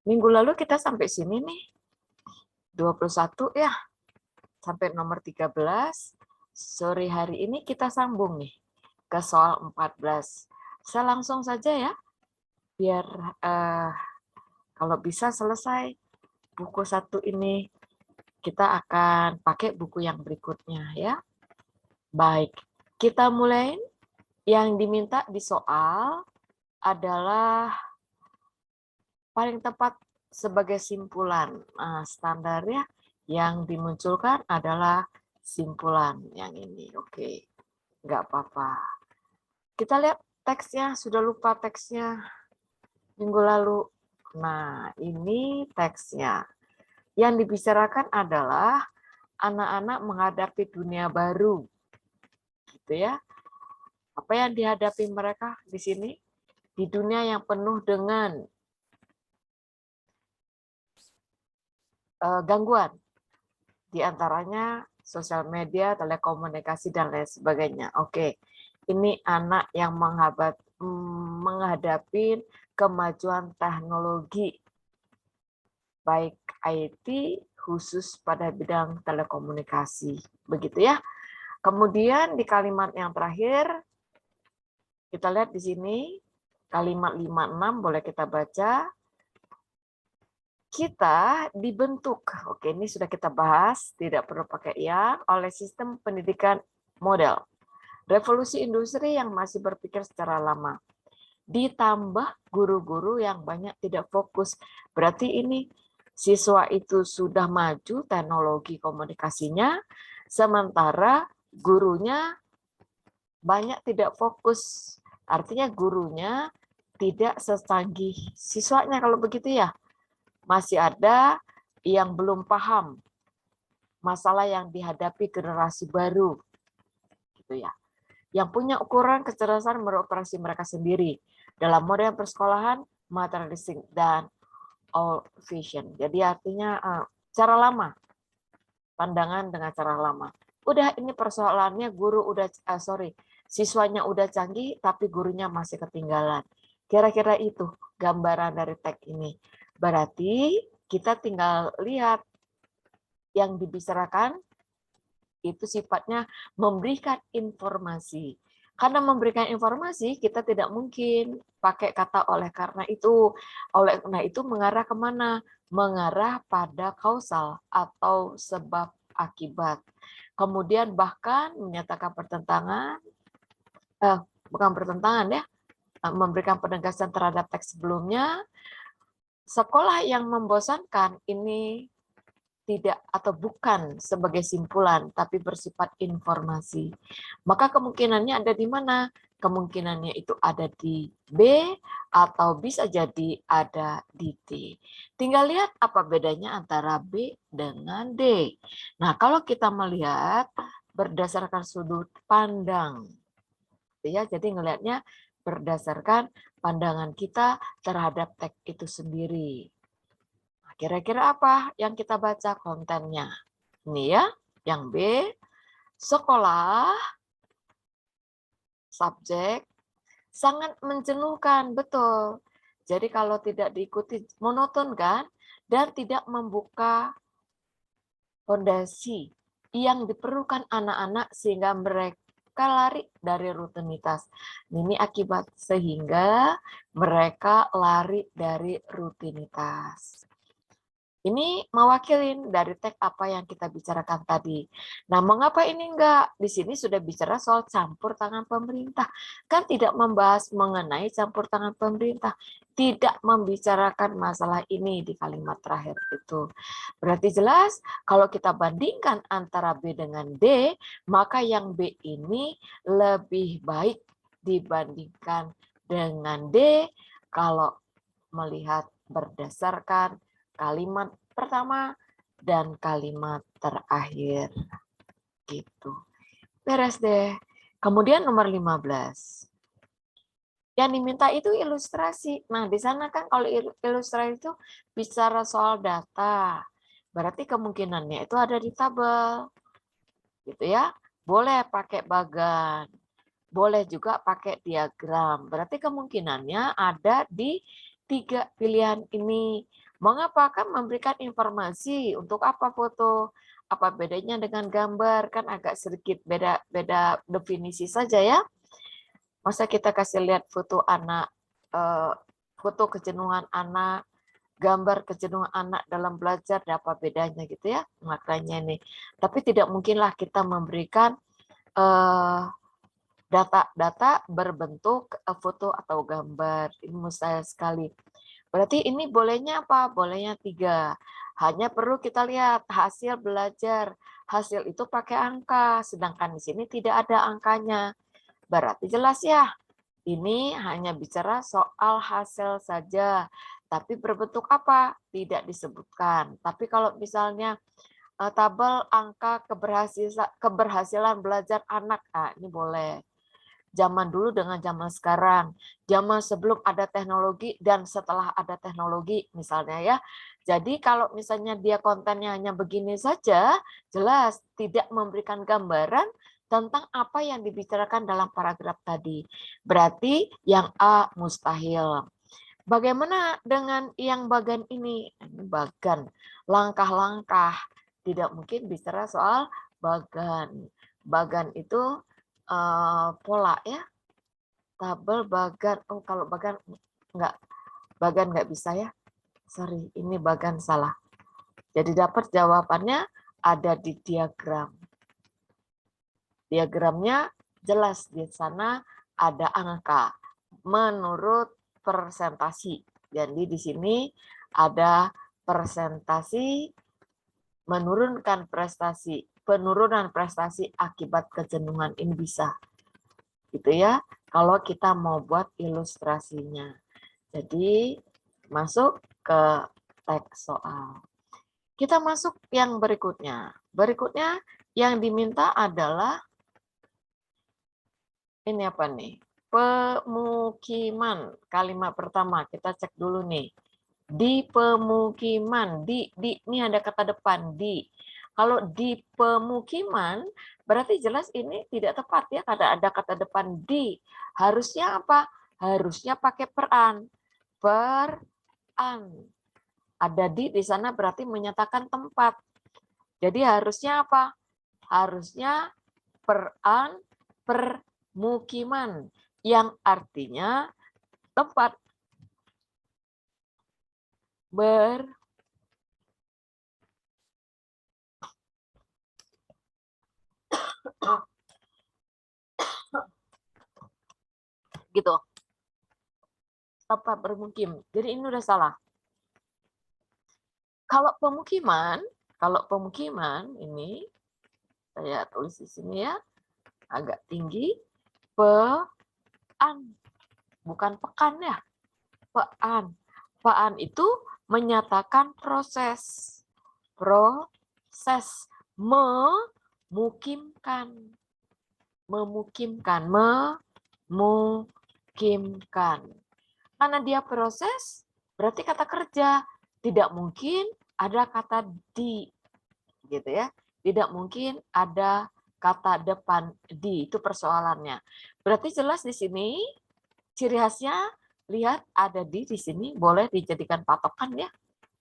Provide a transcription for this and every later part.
Minggu lalu kita sampai sini nih. 21 ya. Sampai nomor 13. Sore hari ini kita sambung nih ke soal 14. Saya langsung saja ya. Biar kalau bisa selesai buku 1 ini, kita akan pakai buku yang berikutnya ya. Baik, kita mulai. Yang diminta di soal adalah paling tepat sebagai simpulan. Nah, standarnya yang dimunculkan adalah simpulan yang ini. Oke, nggak apa-apa. Kita lihat teksnya, sudah lupa teksnya minggu lalu. Nah, ini teksnya. Yang dibicarakan adalah anak-anak menghadapi dunia baru. Gitu ya. Apa yang dihadapi mereka di sini? Di dunia yang penuh dengan gangguan. Di antaranya sosial media, telekomunikasi, dan lain sebagainya. Oke, ini anak yang menghadapi kemajuan teknologi, baik IT, khusus pada bidang telekomunikasi. Begitu ya. Kemudian di kalimat yang terakhir, kita lihat di sini, kalimat 56 boleh kita baca. Kita dibentuk, oke ini sudah kita bahas, tidak perlu pakai yang, oleh sistem pendidikan model. Revolusi industri yang masih berpikir secara lama. Ditambah guru-guru yang banyak tidak fokus. Berarti ini siswa itu sudah maju teknologi komunikasinya, sementara gurunya banyak tidak fokus. Artinya gurunya tidak secanggih siswanya kalau begitu ya. Masih ada yang belum paham masalah yang dihadapi generasi baru. Gitu ya. Yang punya ukuran kecerdasan beroperasi mereka sendiri dalam model persekolahan, materialistik, dan old vision. Jadi artinya cara lama, pandangan dengan cara lama. Udah ini persoalannya guru udah siswanya udah canggih tapi gurunya masih ketinggalan. Kira-kira itu gambaran dari teks ini. Berarti kita tinggal lihat yang dibicarakan itu sifatnya memberikan informasi. Karena memberikan informasi kita tidak mungkin pakai kata oleh karena itu. Oleh karena itu mengarah kemana? Mengarah pada kausal atau sebab akibat. Kemudian bahkan menyatakan pertentangan, bukan pertentangan ya, memberikan penegasan terhadap teks sebelumnya. Sekolah yang membosankan ini tidak atau bukan sebagai simpulan, tapi bersifat informasi. Maka kemungkinannya ada di mana? Kemungkinannya itu ada di B atau bisa jadi ada di D. Tinggal lihat apa bedanya antara B dengan D. Nah, kalau kita melihat berdasarkan sudut pandang, ya, jadi ngelihatnya berdasarkan pandangan kita terhadap teks itu sendiri. Nah, kira-kira apa yang kita baca kontennya? Ini ya, yang B, sekolah, subjek, sangat menjenuhkan, betul. Jadi kalau tidak diikuti monoton kan, dan tidak membuka fondasi yang diperlukan anak-anak sehingga mereka lari dari rutinitas. Ini akibat sehingga mereka lari dari rutinitas. Ini mewakilin dari teks apa yang kita bicarakan tadi. Nah, mengapa ini enggak? Di sini sudah bicara soal campur tangan pemerintah. Kan tidak membahas mengenai campur tangan pemerintah. Tidak membicarakan masalah ini di kalimat terakhir itu. Berarti jelas kalau kita bandingkan antara B dengan D, maka yang B ini lebih baik dibandingkan dengan D kalau melihat berdasarkan kalimat pertama dan kalimat terakhir. Gitu. Beres deh. Kemudian nomor 15. Yang diminta itu ilustrasi. Nah, di sana kan kalau ilustrasi itu bicara soal data. Berarti kemungkinannya itu ada di tabel. Gitu ya. Boleh pakai bagan. Boleh juga pakai diagram. Berarti kemungkinannya ada di tiga pilihan ini. Mengapa? Kan memberikan informasi untuk apa foto, apa bedanya dengan gambar, kan agak sedikit beda definisi saja ya. Masa kita kasih lihat foto anak, foto kejenuhan anak, gambar kejenuhan anak dalam belajar, apa bedanya gitu ya, makanya nih. Tapi tidak mungkinlah kita memberikan data-data berbentuk foto atau gambar, ini mustahil sekali. Berarti ini bolehnya apa? Bolehnya 3. Hanya perlu kita lihat hasil belajar. Hasil itu pakai angka, sedangkan di sini tidak ada angkanya. Berarti jelas ya, ini hanya bicara soal hasil saja. Tapi berbentuk apa? Tidak disebutkan. Tapi kalau misalnya tabel angka keberhasilan belajar anak, nah ini boleh. Zaman dulu dengan zaman sekarang, zaman sebelum ada teknologi dan setelah ada teknologi misalnya ya. Jadi kalau misalnya dia kontennya hanya begini saja, jelas tidak memberikan gambaran tentang apa yang dibicarakan dalam paragraf tadi. Berarti yang A mustahil. Bagaimana dengan yang bagan ini? Bagan, langkah-langkah. Tidak mungkin bicara soal bagan. Bagan itu pola ya, tabel bagan. Oh kalau bagan nggak bisa ya, sorry ini bagan salah. Jadi dapat jawabannya ada di diagram. Diagramnya jelas di sana ada angka menurut persentasi. Jadi di sini ada persentasi menurunkan prestasi, penurunan prestasi akibat kejenuhan, ini bisa gitu ya kalau kita mau buat ilustrasinya. Jadi masuk ke teks soal. Kita masuk yang berikutnya. Berikutnya yang diminta adalah ini apa nih? Pemukiman. Kalimat pertama kita cek dulu nih. Di pemukiman, di ini ada kata depan di. Kalau di pemukiman berarti jelas ini tidak tepat ya karena ada kata depan di. Harusnya apa? Harusnya pakai peran. Peran. Ada di sana berarti menyatakan tempat. Jadi harusnya apa? Harusnya peran permukiman yang artinya tempat gitu. Tempat bermukim. Jadi ini udah salah. Kalau pemukiman ini saya tulis di sini ya, agak tinggi. Pean, bukan pekan ya. Pean. Pean itu menyatakan proses. Proses memukimkan. Memukimkan. Memukimkan. Karena dia proses, berarti kata kerja. Tidak mungkin ada kata di, gitu ya. Tidak mungkin ada kata depan di, itu persoalannya. Berarti jelas di sini ciri khasnya, lihat ada di sini boleh dijadikan patokan ya.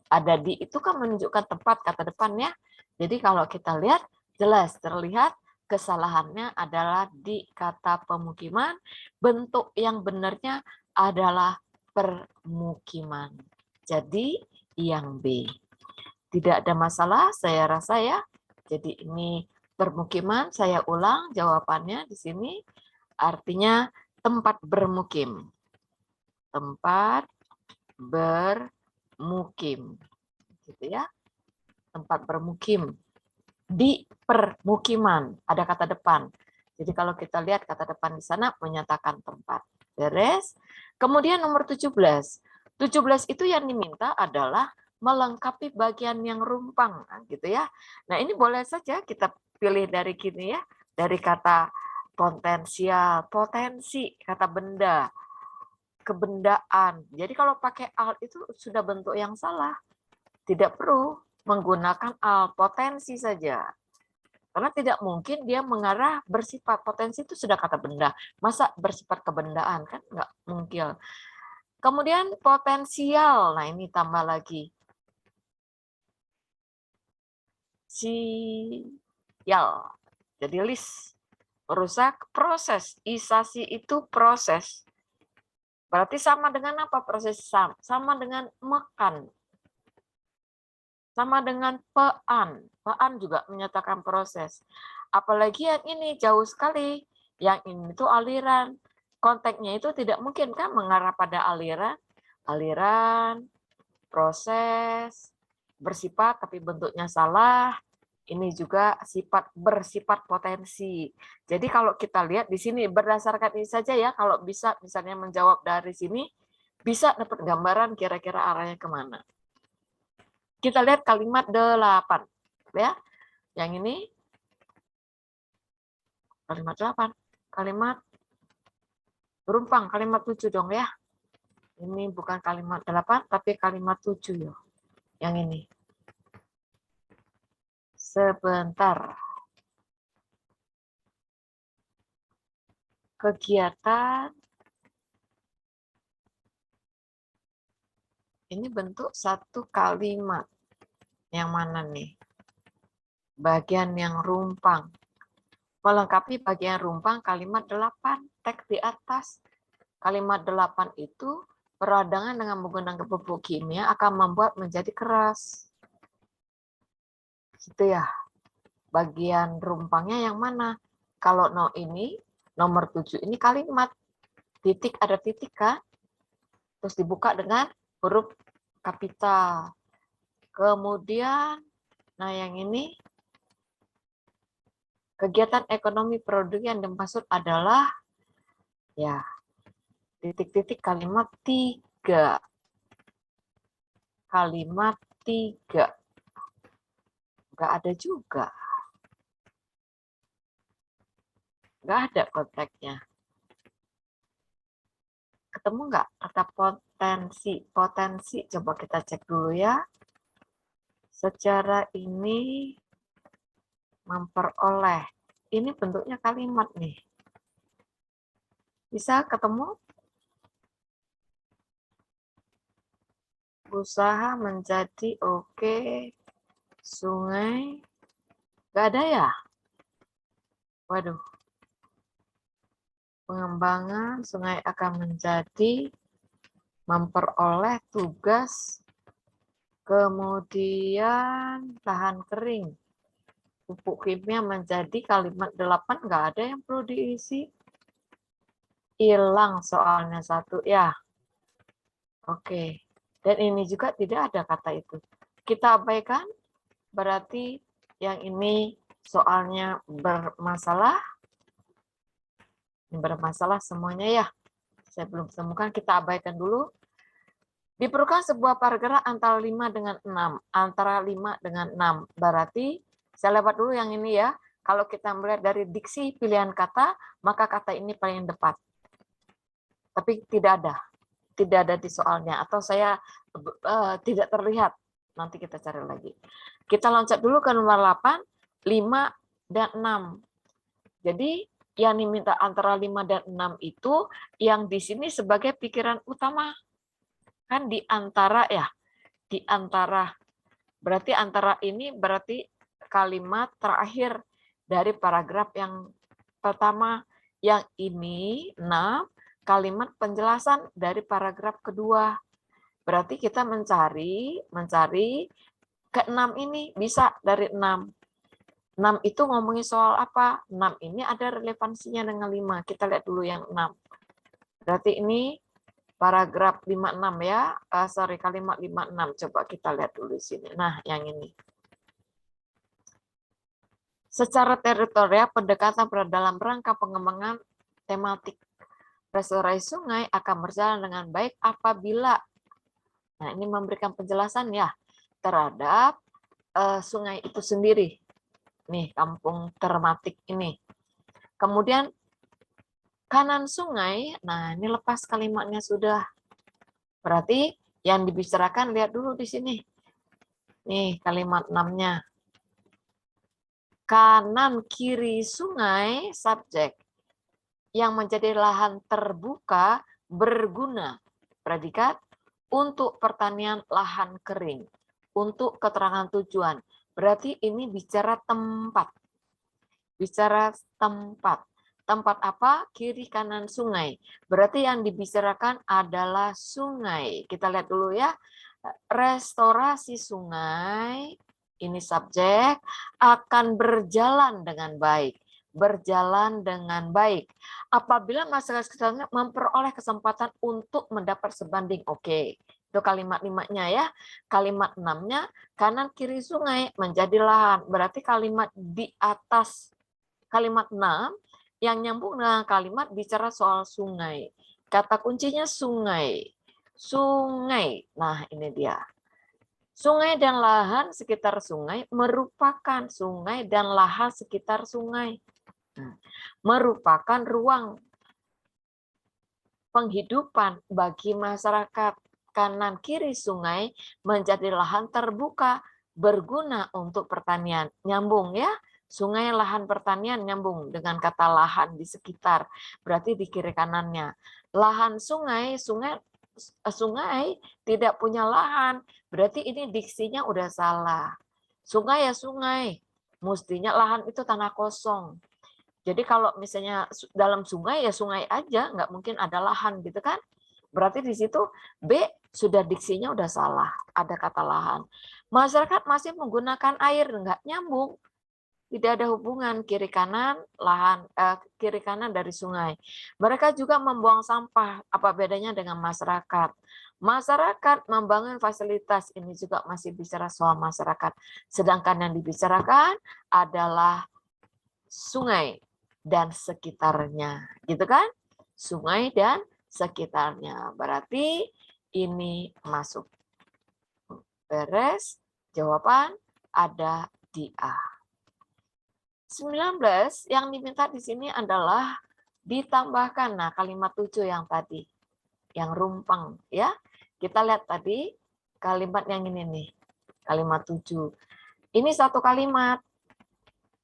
Ada di itu kan menunjukkan tempat kata depan ya. Jadi kalau kita lihat jelas terlihat kesalahannya adalah di kata pemukiman, bentuk yang benarnya adalah permukiman. Jadi yang B. Tidak ada masalah, saya rasa ya. Jadi ini permukiman, saya ulang jawabannya di sini. Artinya tempat bermukim. Tempat bermukim. Gitu ya. Tempat bermukim. Di permukiman, ada kata depan. Jadi kalau kita lihat kata depan di sana menyatakan tempat. Beres. Kemudian nomor 17. 17 itu yang diminta adalah melengkapi bagian yang rumpang, gitu ya. Nah ini boleh saja kita pilih dari gini ya, dari kata potensial, potensi, kata benda, kebendaan. Jadi kalau pakai al itu sudah bentuk yang salah, tidak perlu menggunakan al, potensi saja. Karena tidak mungkin dia mengarah bersifat, potensi itu sudah kata benda. Masa bersifat kebendaan kan nggak mungkin. Kemudian potensial, nah ini tambah lagi. Sial, jadi list. Merusak proses, isasi itu proses. Berarti sama dengan apa proses? Sama dengan makan. Sama dengan pean. Pean juga menyatakan proses. Apalagi yang ini jauh sekali. Yang ini itu aliran. Konteksnya itu tidak mungkin kan mengarah pada aliran. Aliran, proses, bersifat tapi bentuknya salah. Ini juga bersifat potensi. Jadi kalau kita lihat di sini berdasarkan ini saja ya, kalau bisa misalnya menjawab dari sini, bisa dapat gambaran kira-kira arahnya kemana. Kita lihat kalimat 8. Ya, yang ini kalimat 8. Kalimat berumpang, kalimat 7 dong ya. Ini bukan kalimat 8, tapi kalimat 7 ya. Yang ini. Sebentar. Kegiatan. Ini bentuk satu kalimat. Yang mana nih? Bagian yang rumpang. Melengkapi bagian rumpang kalimat 8. Teks di atas. Kalimat 8 itu peradangan dengan menggunakan pupuk kimia akan membuat menjadi keras. Gitu ya. Bagian rumpangnya yang mana? Kalau ini nomor 7 ini kalimat. Titik ada titik kan? Terus dibuka dengan huruf kapital. Kemudian, nah yang ini, kegiatan ekonomi produk yang dimaksud adalah, ya, titik-titik kalimat 3. Kalimat 3. Nggak ada juga. Nggak ada konteksnya. Ketemu nggak kata potensi? Potensi, coba kita cek dulu ya. Secara ini memperoleh. Ini bentuknya kalimat nih. Bisa ketemu? Usaha menjadi oke. Sungai. Nggak ada ya? Waduh. Pengembangan sungai akan menjadi memperoleh tugas. Kemudian tahan kering. Pupuk kimia menjadi kalimat 8, nggak ada yang perlu diisi. Hilang soalnya 1 ya. Oke. Dan ini juga tidak ada kata itu. Kita abaikan, berarti yang ini soalnya bermasalah. Bermasalah semuanya ya. Saya belum temukan, kita abaikan dulu. Diperlukan sebuah paragraf antara 5 dengan 6. Antara 5 dengan 6. Berarti, saya lewat dulu yang ini ya. Kalau kita melihat dari diksi pilihan kata, maka kata ini paling tepat. Tapi tidak ada. Tidak ada di soalnya. Atau saya tidak terlihat. Nanti kita cari lagi. Kita loncat dulu ke nomor 8, 5 dan 6. Jadi, yang diminta antara 5 dan 6 itu, yang di sini sebagai pikiran utama. Kan di antara ya, di antara, berarti antara ini berarti kalimat terakhir dari paragraf yang pertama. Yang ini 6, kalimat penjelasan dari paragraf kedua. Berarti kita mencari ke 6 ini bisa dari 6. 6 itu ngomongin soal apa? 6 ini ada relevansinya dengan 5. Kita lihat dulu yang 6. Berarti ini paragraf 56 ya. Kalimat 56. Coba kita lihat dulu di sini. Nah, yang ini. Secara teritorial, pendekatan dalam rangka pengembangan tematik restorasi sungai akan berjalan dengan baik apabila, nah ini memberikan penjelasan ya, terhadap sungai itu sendiri. Nih, kampung tematik ini. Kemudian, kanan sungai, nah ini lepas kalimatnya sudah. Berarti yang dibicarakan, lihat dulu di sini. Nih, kalimat 6-nya. Kanan kiri sungai, subjek. Yang menjadi lahan terbuka berguna. predikat untuk pertanian lahan kering. Untuk keterangan tujuan. Berarti ini bicara tempat. Bicara tempat. Tempat apa? Kiri kanan sungai. Berarti yang dibicarakan adalah sungai. Kita lihat dulu ya. Restorasi sungai, ini subjek, akan berjalan dengan baik. Berjalan dengan baik. Apabila masyarakat sekitarnya memperoleh kesempatan untuk mendapat sebanding. Oke, itu kalimat 5-nya ya. Kalimat 6-nya, kanan kiri sungai menjadi lahan. Berarti kalimat di atas kalimat 6 yang nyambung dengan kalimat bicara soal sungai. Kata kuncinya sungai. Sungai. Nah, ini dia. Sungai dan lahan sekitar sungai merupakan sungai dan lahan sekitar sungai. Merupakan ruang penghidupan bagi masyarakat. Kanan kiri sungai menjadi lahan terbuka berguna untuk pertanian. Nyambung ya. Sungai lahan pertanian nyambung dengan kata lahan di sekitar. Berarti di kiri kanannya. Lahan sungai tidak punya lahan. Berarti ini diksinya udah salah. Sungai ya sungai. Mestinya lahan itu tanah kosong. Jadi kalau misalnya dalam sungai ya sungai aja, nggak mungkin ada lahan gitu kan. Berarti di situ B sudah diksinya udah salah, ada kata lahan. Masyarakat masih menggunakan air, nggak nyambung. Tidak ada hubungan kiri kanan kiri kanan dari sungai. Mereka juga membuang sampah. Apa bedanya dengan masyarakat? Masyarakat membangun fasilitas, ini juga masih bicara soal masyarakat. Sedangkan yang dibicarakan adalah sungai dan sekitarnya, gitu kan? Sungai dan sekitarnya. Berarti ini masuk. Beres, jawaban ada di A. 19 yang diminta di sini adalah ditambahkan. Nah, kalimat 7 yang tadi, yang rumpang ya. Kita lihat tadi kalimat yang ini nih, kalimat 7. Ini satu kalimat.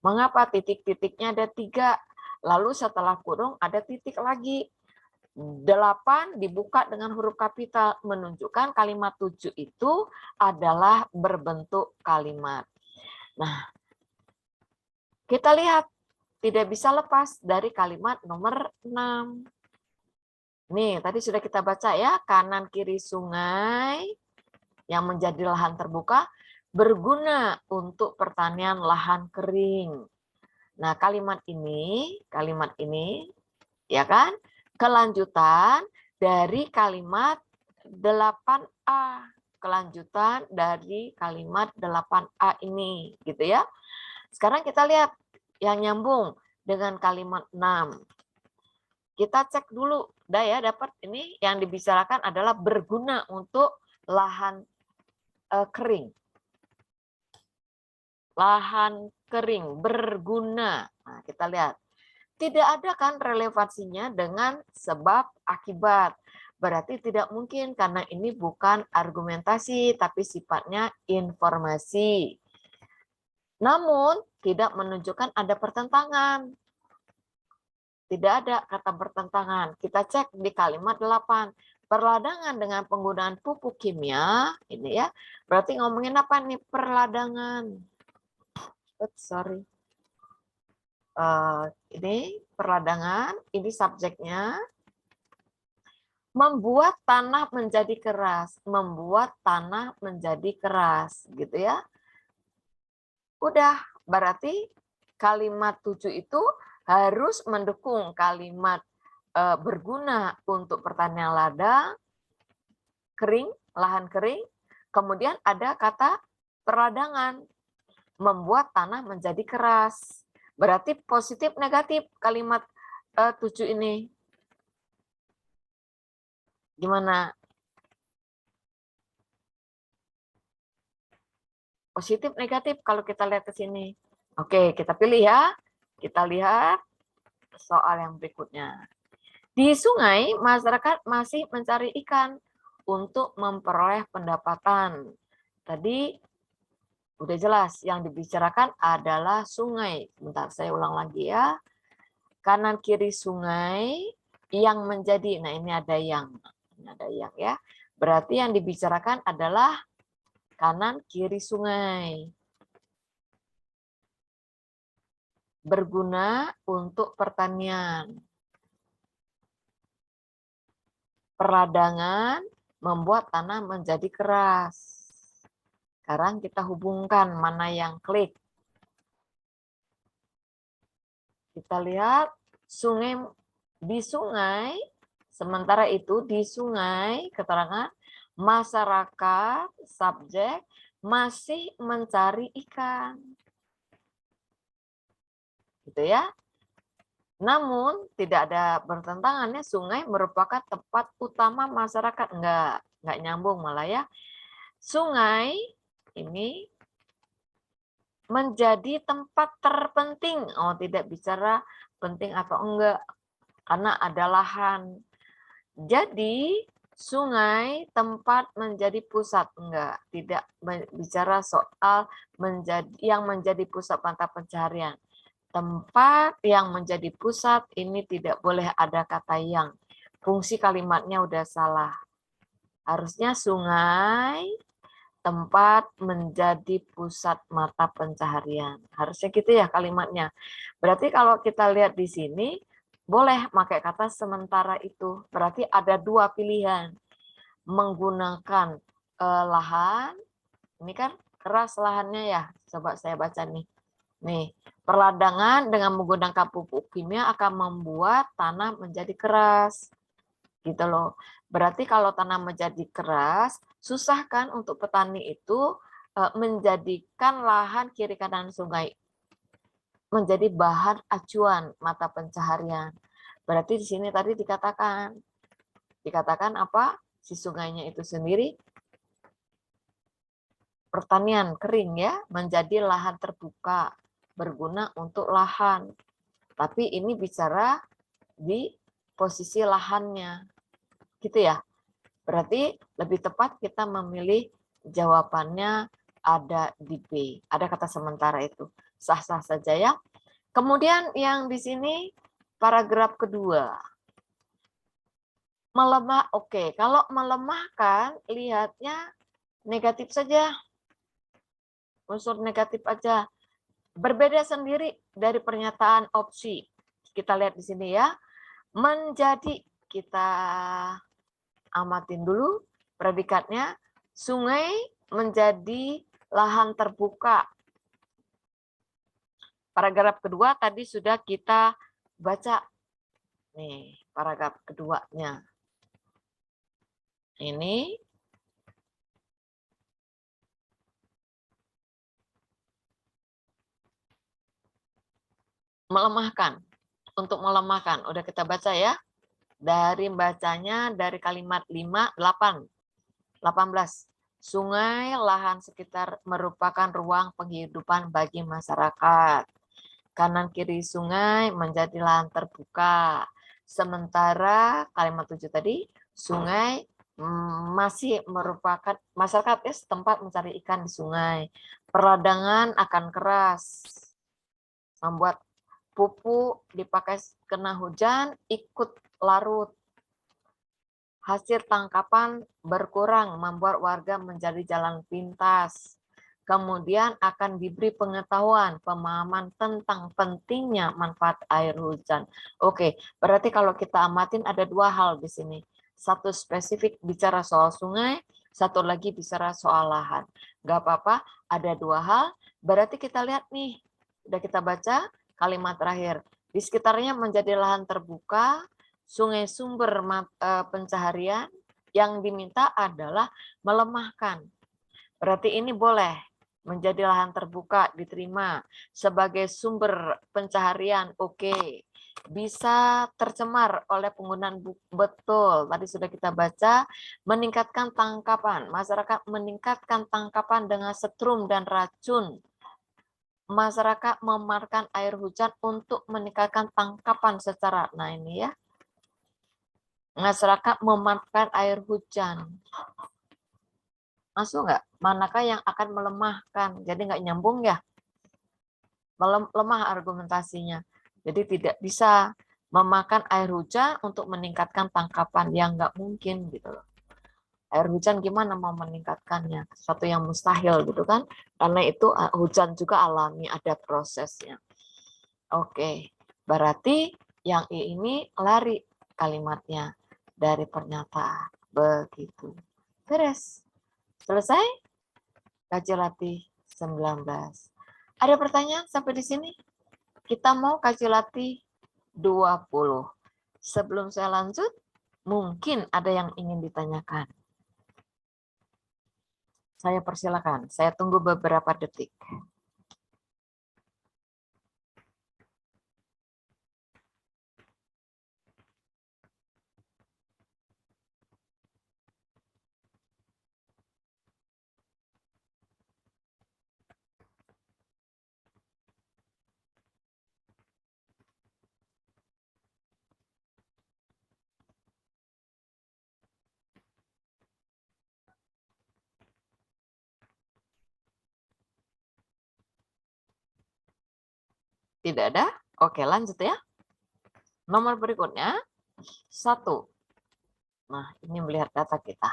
Mengapa titik-titiknya ada 3? Lalu setelah kurung ada titik lagi. 8 dibuka dengan huruf kapital menunjukkan kalimat 7 itu adalah berbentuk kalimat. Nah, kita lihat tidak bisa lepas dari kalimat nomor 6. Nih, tadi sudah kita baca ya, kanan kiri sungai yang menjadi lahan terbuka berguna untuk pertanian lahan kering. Nah, kalimat ini ya kan? Kelanjutan dari kalimat 8A. Kelanjutan dari kalimat 8A ini, gitu ya. Sekarang kita lihat yang nyambung dengan kalimat 6. Kita cek dulu, dah ya, dapat ini yang dibicarakan adalah berguna untuk lahan kering. Lahan kering, berguna. Nah, kita lihat. Tidak ada kan relevansinya dengan sebab akibat. Berarti tidak mungkin karena ini bukan argumentasi tapi sifatnya informasi. Namun tidak menunjukkan ada pertentangan. Tidak ada kata pertentangan. Kita cek di kalimat 8. Perladangan dengan penggunaan pupuk kimia, ini ya. Berarti ngomongin apa nih perladangan? Sorry. Ini perladangan, ini subjeknya. Membuat tanah menjadi keras, membuat tanah menjadi keras, gitu ya. Udah, berarti kalimat 7 itu harus mendukung kalimat berguna untuk pertanian ladang, kering, lahan kering, kemudian ada kata perladangan, membuat tanah menjadi keras. Berarti positif negatif kalimat 7 ini. Gimana? Positif negatif kalau kita lihat ke sini. Oke, kita pilih ya. Kita lihat soal yang berikutnya. Di sungai, masyarakat masih mencari ikan untuk memperoleh pendapatan. Tadi udah jelas, yang dibicarakan adalah sungai. Bentar, saya ulang lagi ya. Kanan kiri sungai yang menjadi, nah ini ada yang. Ini ada yang ya. Berarti yang dibicarakan adalah kanan kiri sungai. Berguna untuk pertanian. Peradangan membuat tanah menjadi keras. Sekarang kita hubungkan mana yang klik. Kita lihat di sungai, sementara itu di sungai keterangan masyarakat subjek masih mencari ikan. Gitu ya. Namun tidak ada bertentangannya, sungai merupakan tempat utama masyarakat. Enggak nyambung malah ya. Sungai ini menjadi tempat terpenting. Oh, tidak bicara penting atau enggak, karena ada lahan. Jadi sungai tempat menjadi pusat, enggak, tidak bicara soal yang menjadi pusat mata pencaharian. Tempat yang menjadi pusat ini tidak boleh ada kata yang. Fungsi kalimatnya udah salah. Harusnya sungai tempat menjadi pusat mata pencaharian. Harusnya gitu ya kalimatnya. Berarti kalau kita lihat di sini, boleh pakai kata sementara itu. Berarti ada dua pilihan. Menggunakan lahan, ini kan keras lahannya ya. Coba saya baca nih. Nih, peradangan dengan menggunakan pupuk kimia akan membuat tanah menjadi keras. Gitu loh. Berarti kalau tanah menjadi keras, susah kan untuk petani itu menjadikan lahan kiri kanan sungai menjadi bahan acuan mata pencaharian. Berarti di sini tadi dikatakan apa? Si sungainya itu sendiri pertanian kering ya, menjadi lahan terbuka, berguna untuk lahan. Tapi ini bicara di posisi lahannya. Gitu ya. Berarti lebih tepat kita memilih jawabannya ada di B. Ada kata sementara itu. Sah-sah saja ya. Kemudian yang di sini paragraf kedua. Melemah, oke. Kalau melemahkan, lihatnya negatif saja. Unsur negatif aja. Berbeda sendiri dari pernyataan opsi. Kita lihat di sini ya. Menjadi, kita amatin dulu predikatnya. Sungai menjadi lahan terbuka. Paragraf kedua tadi sudah kita baca. Nih, paragraf keduanya. Ini melemahkan. Untuk melemahkan, udah kita baca ya. Dari bacanya dari kalimat 5, 8, 18. Sungai, lahan sekitar merupakan ruang penghidupan bagi masyarakat. Kanan kiri sungai menjadi lahan terbuka. Sementara kalimat 7 tadi, sungai masih merupakan masyarakat setempat mencari ikan di sungai. Peradangan akan keras, membuat pupuk dipakai kena hujan ikut larut. Hasil tangkapan berkurang, membuat warga menjadi jalan pintas. Kemudian akan diberi pengetahuan, pemahaman tentang pentingnya manfaat air hujan. Oke, berarti kalau kita amatin ada dua hal di sini. Satu spesifik bicara soal sungai, satu lagi bicara soal lahan. Gak apa-apa, ada dua hal. Berarti kita lihat nih, udah kita baca kalimat terakhir. Di sekitarnya menjadi lahan terbuka, sungai sumber pencaharian, yang diminta adalah melemahkan. Berarti ini boleh menjadi lahan terbuka, diterima. Sebagai sumber pencaharian, oke. Bisa tercemar oleh penggunaan betul. Tadi sudah kita baca, meningkatkan tangkapan. Masyarakat meningkatkan tangkapan dengan setrum dan racun. Masyarakat memanfaatkan air hujan untuk meningkatkan tangkapan secara, nah ini ya. Masyarakat memanfaatkan air hujan. Masuk nggak? Manakah yang akan melemahkan? Jadi nggak nyambung ya? Lemah argumentasinya. Jadi tidak bisa memakan air hujan untuk meningkatkan tangkapan yang nggak mungkin gitu loh. Air hujan gimana mau meningkatkannya? Sesuatu yang mustahil gitu kan? Karena itu hujan juga alami, ada prosesnya. Oke, berarti yang I ini lari kalimatnya dari pernyataan. Begitu. Beres. Selesai? Kaji latih 19. Ada pertanyaan sampai di sini? Kita mau kaji latih 20. Sebelum saya lanjut, mungkin ada yang ingin ditanyakan. Saya persilakan. Saya tunggu beberapa detik. Tidak ada? Oke, lanjut ya. Nomor berikutnya, 1. Nah, ini melihat data kita.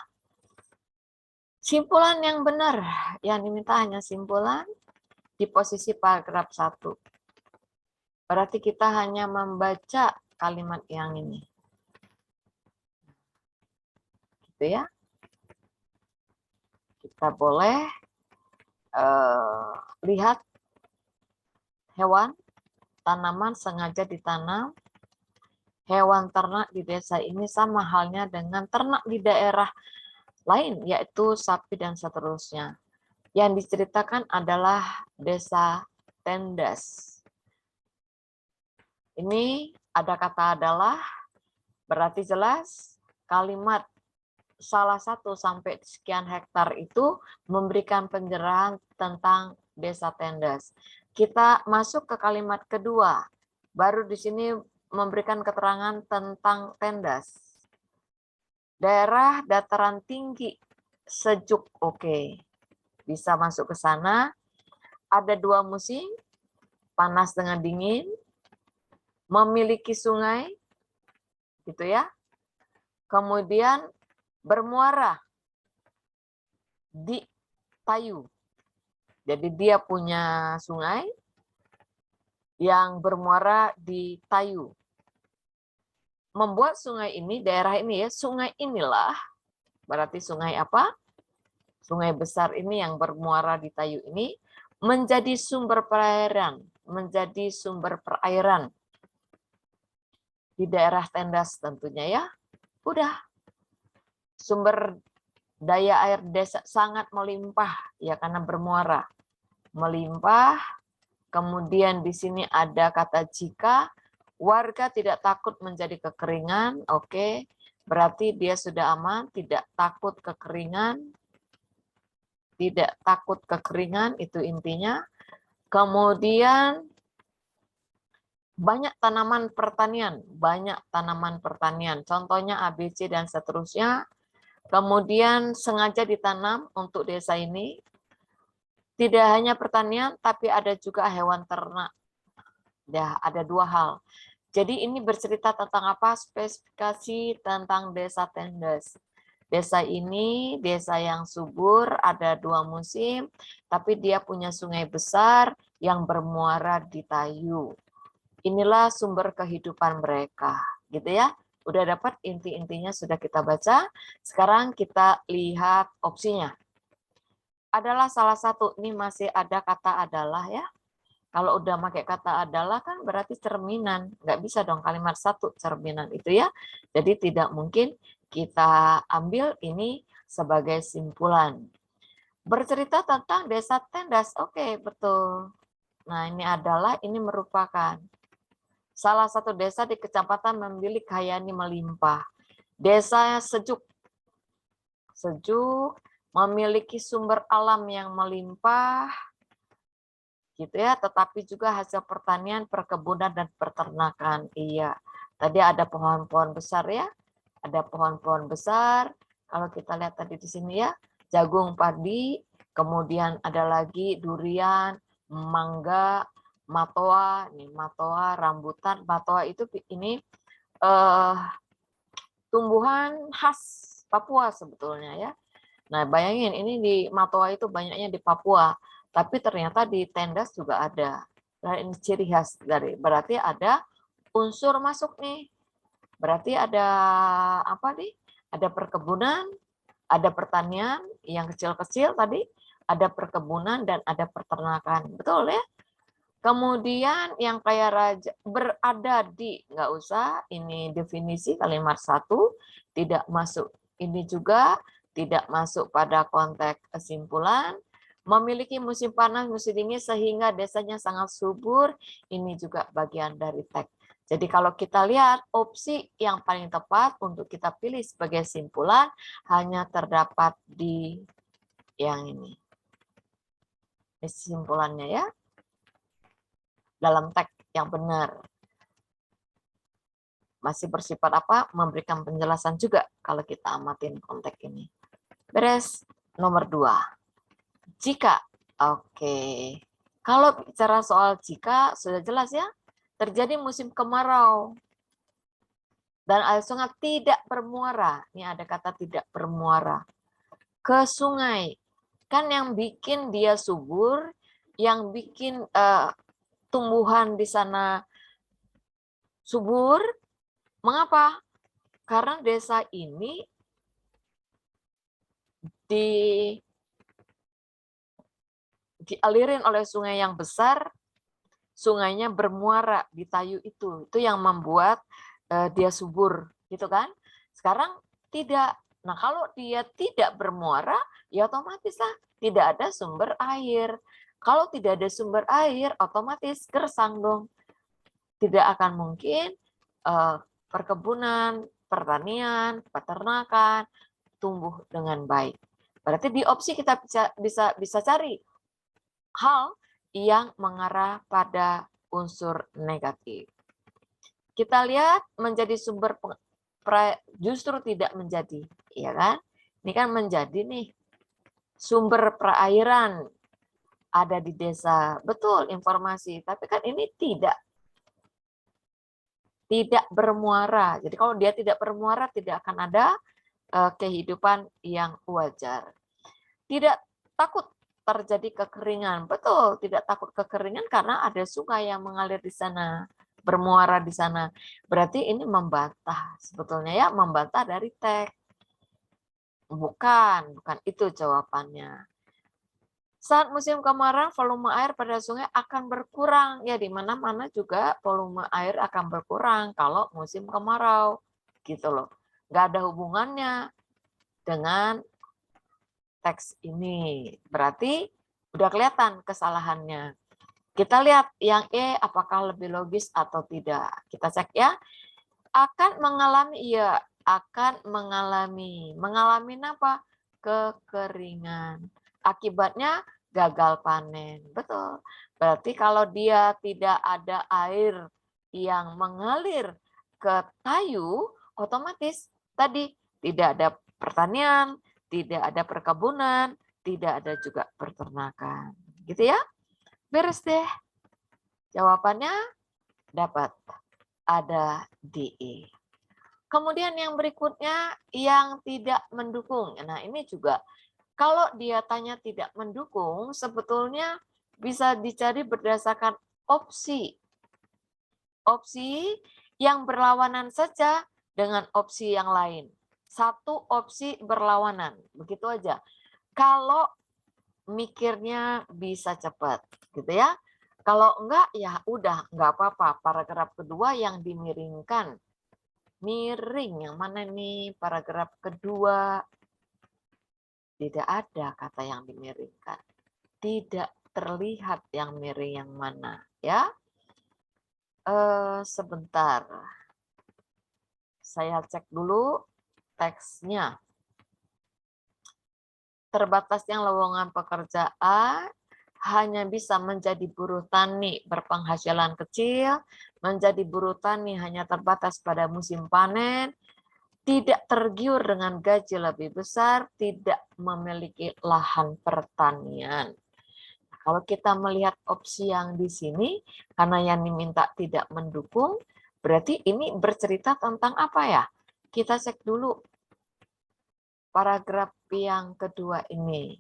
Simpulan yang benar, yang diminta hanya simpulan di posisi paragraf 1. Berarti kita hanya membaca kalimat yang ini. Gitu ya. Kita boleh lihat hewan, tanaman sengaja ditanam. Hewan ternak di desa ini sama halnya dengan ternak di daerah lain, yaitu sapi dan seterusnya. Yang diceritakan adalah desa Tendas. Ini ada kata adalah, berarti jelas kalimat salah satu sampai sekian hektar itu memberikan pencerahan tentang desa Tendas. Kita masuk ke kalimat kedua, baru di sini memberikan keterangan tentang Tendas. Daerah dataran tinggi, sejuk, oke. Bisa masuk ke sana. Ada 2 musim, panas dengan dingin, memiliki sungai, gitu ya. Kemudian bermuara di Tayu. Jadi dia punya sungai yang bermuara di Tayu. Membuat sungai ini, daerah ini ya, sungai inilah, berarti sungai apa? Sungai besar ini yang bermuara di Tayu ini menjadi sumber perairan, menjadi sumber perairan di daerah Tendas tentunya ya. Udah, sumber daya air desa sangat melimpah ya karena bermuara. Melimpah, kemudian di sini ada kata jika, warga tidak takut menjadi kekeringan, oke. Berarti dia sudah aman, tidak takut kekeringan. Tidak takut kekeringan, itu intinya. Kemudian banyak tanaman pertanian, contohnya ABC dan seterusnya. Kemudian sengaja ditanam untuk desa ini. Tidak hanya pertanian, tapi ada juga hewan ternak. Ya, ada 2 hal. Jadi ini bercerita tentang apa? Spesifikasi tentang desa Tendas. Desa ini desa yang subur, ada 2 musim, tapi dia punya sungai besar yang bermuara di Tayu. Inilah sumber kehidupan mereka, gitu ya. Udah dapat inti-intinya sudah kita baca. Sekarang kita lihat opsinya. Adalah salah satu, ini masih ada kata adalah ya. Kalau udah pakai kata adalah kan berarti cerminan. Nggak bisa dong kalimat satu cerminan itu ya. Jadi tidak mungkin kita ambil ini sebagai simpulan. Bercerita tentang desa Tendas, oke betul. Nah ini adalah, ini merupakan salah satu desa di kecamatan memiliki kayani melimpah. Desa sejuk, memiliki sumber alam yang melimpah, gitu ya, tetapi juga hasil pertanian, perkebunan, dan peternakan. Iya, tadi ada pohon-pohon besar ya, ada pohon-pohon besar. Kalau kita lihat tadi di sini ya, jagung, padi, kemudian ada lagi durian, mangga, matoa, nih matoa, rambutan. Matoa itu ini tumbuhan khas Papua sebetulnya ya. Nah, bayangin ini di matoa itu banyaknya di Papua, tapi ternyata di Tendas juga ada. Nah, ini ciri khas dari, berarti ada unsur masuk nih. Berarti ada apa nih? Ada perkebunan, ada pertanian yang kecil-kecil tadi, ada perkebunan dan ada peternakan. Betul ya? Kemudian yang kaya raja berada di, nggak usah, ini definisi kalimat satu, tidak masuk. Ini juga tidak masuk pada konteks kesimpulan. Memiliki musim panas, musim dingin sehingga desanya sangat subur, ini juga bagian dari teks. Jadi kalau kita lihat opsi yang paling tepat untuk kita pilih sebagai simpulan hanya terdapat di yang ini. Kesimpulannya ya. Dalam teks yang benar. Masih bersifat apa? Memberikan penjelasan juga kalau kita amatin konteks ini. Beres. Nomor 2. Jika. Oke. Kalau bicara soal jika, sudah jelas ya. Terjadi musim kemarau. Dan air sungai tidak bermuara. Ini ada kata tidak bermuara. Ke sungai. Kan yang bikin dia subur, yang bikin tumbuhan di sana subur. Mengapa? Karena desa ini dialirin oleh sungai yang besar, sungainya bermuara di Tayu itu yang membuat dia subur, gitu kan? Sekarang tidak. Nah, kalau dia tidak bermuara, ya otomatis lah tidak ada sumber air. Kalau tidak ada sumber air, otomatis gersang dong. Tidak akan mungkin perkebunan, pertanian, peternakan tumbuh dengan baik. Berarti di opsi kita bisa cari hal yang mengarah pada unsur negatif. Kita lihat menjadi sumber justru tidak menjadi, ya kan? Ini kan menjadi nih sumber perairan ada di desa. Betul informasi, tapi kan ini tidak bermuara. Jadi kalau dia tidak bermuara, tidak akan ada kehidupan yang wajar. Tidak takut terjadi kekeringan. Betul, tidak takut kekeringan karena ada sungai yang mengalir di sana, bermuara di sana. Berarti ini membantah sebetulnya ya, membantah dari teks. Bukan itu jawabannya. Saat musim kemarau, volume air pada sungai akan berkurang. Ya, di mana-mana juga volume air akan berkurang kalau musim kemarau. Gitu loh. Nggak ada hubungannya dengan teks ini. Berarti udah kelihatan kesalahannya. Kita lihat yang E apakah lebih logis atau tidak. Kita cek ya. Akan mengalami, iya. Akan mengalami. Mengalami apa? Kekeringan. Akibatnya gagal panen. Betul. Berarti kalau dia tidak ada air yang mengalir ke Tayu, otomatis tadi tidak ada pertanian, tidak ada perkebunan, tidak ada juga peternakan. Gitu ya? Beres deh. Jawabannya dapat ada DE. Kemudian yang berikutnya yang tidak mendukung. Nah, ini juga kalau dia tanya tidak mendukung, sebetulnya bisa dicari berdasarkan opsi. Opsi yang berlawanan saja dengan opsi yang lain. Satu opsi berlawanan, begitu aja. Kalau mikirnya bisa cepat, gitu ya. Kalau enggak, ya udah, enggak apa-apa. Paragraf kedua yang dimiringkan. Miring, yang mana nih paragraf kedua? Tidak ada kata yang dimiringkan. Tidak terlihat yang miring yang mana, ya. Sebentar. Saya cek dulu teksnya. Terbatasnya lowongan pekerjaan, hanya bisa menjadi buruh tani berpenghasilan kecil, menjadi buruh tani hanya terbatas pada musim panen, tidak tergiur dengan gaji lebih besar, tidak memiliki lahan pertanian. Kalau kita melihat opsi yang di sini, karena yang diminta tidak mendukung, berarti ini bercerita tentang apa ya? Kita cek dulu paragraf yang kedua ini.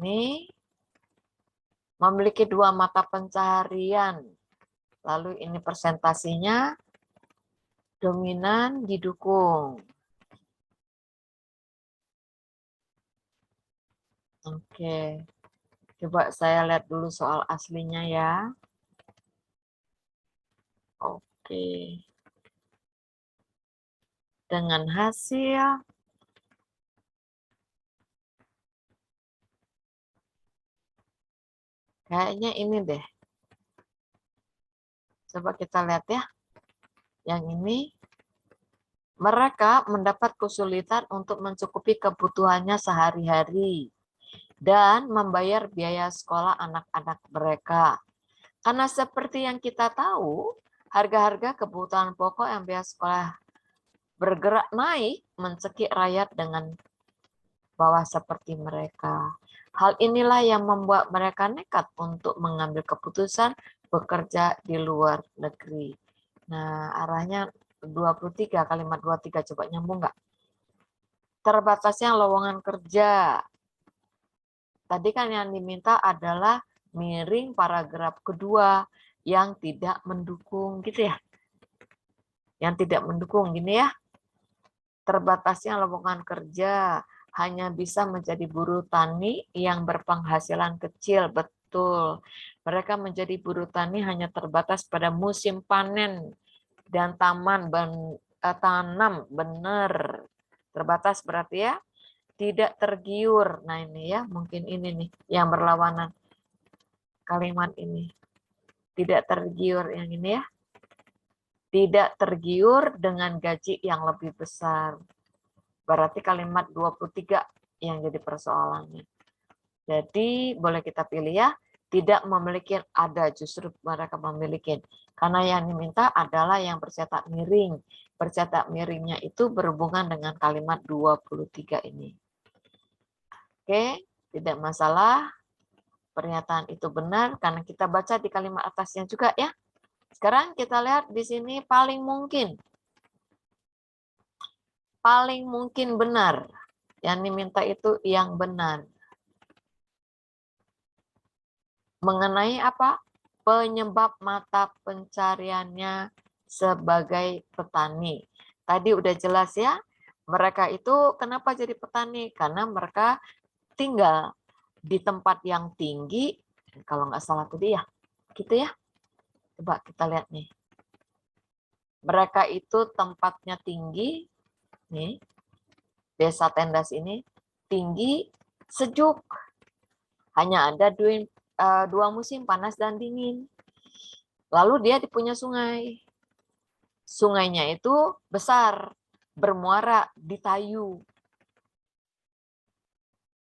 Ini memiliki 2 mata pencaharian. Lalu ini presentasinya dominan didukung. Oke. Coba saya lihat dulu soal aslinya ya. Oke. Dengan hasil kayaknya ini deh. Coba kita lihat ya. Yang ini mereka mendapat kesulitan untuk mencukupi kebutuhannya sehari-hari dan membayar biaya sekolah anak-anak mereka. Karena seperti yang kita tahu, harga-harga kebutuhan pokok yang biaya sekolah bergerak naik mencekik rakyat dengan bawah seperti mereka. Hal inilah yang membuat mereka nekat untuk mengambil keputusan bekerja di luar negeri. Nah, arahnya 23, kalimat 23, coba nyambung nggak? Terbatasnya lowongan kerja. Tadi kan yang diminta adalah miring paragraf kedua yang tidak mendukung, gitu ya. Yang tidak mendukung, gini ya. Terbatasnya lowongan kerja, hanya bisa menjadi buruh tani yang berpenghasilan kecil, betul. Mereka menjadi buruh tani hanya terbatas pada musim panen dan tanam, benar. Terbatas berarti ya, tidak tergiur. Nah ini ya, mungkin ini nih yang berlawanan kalimat ini. Tidak tergiur yang ini ya. Tidak tergiur dengan gaji yang lebih besar. Berarti kalimat 23 yang jadi persoalannya. Jadi boleh kita pilih ya, tidak memiliki, ada justru mereka memiliki. Karena yang diminta adalah yang bercetak miring. Bercetak miringnya itu berhubungan dengan kalimat 23 ini. Oke, tidak masalah. Pernyataan itu benar karena kita baca di kalimat atasnya juga ya. Sekarang kita lihat di sini paling mungkin. Paling mungkin benar. Yang diminta itu yang benar. Mengenai apa? Penyebab mata pencariannya sebagai petani. Tadi udah jelas ya, mereka itu kenapa jadi petani? Karena mereka tinggal di tempat yang tinggi, kalau nggak salah tadi ya, gitu ya. Coba kita lihat nih. Mereka itu tempatnya tinggi, nih, desa Tendas ini, tinggi, sejuk. Hanya ada dua musim, panas dan dingin. Lalu dia punya sungai. Sungainya itu besar, bermuara di Tayu.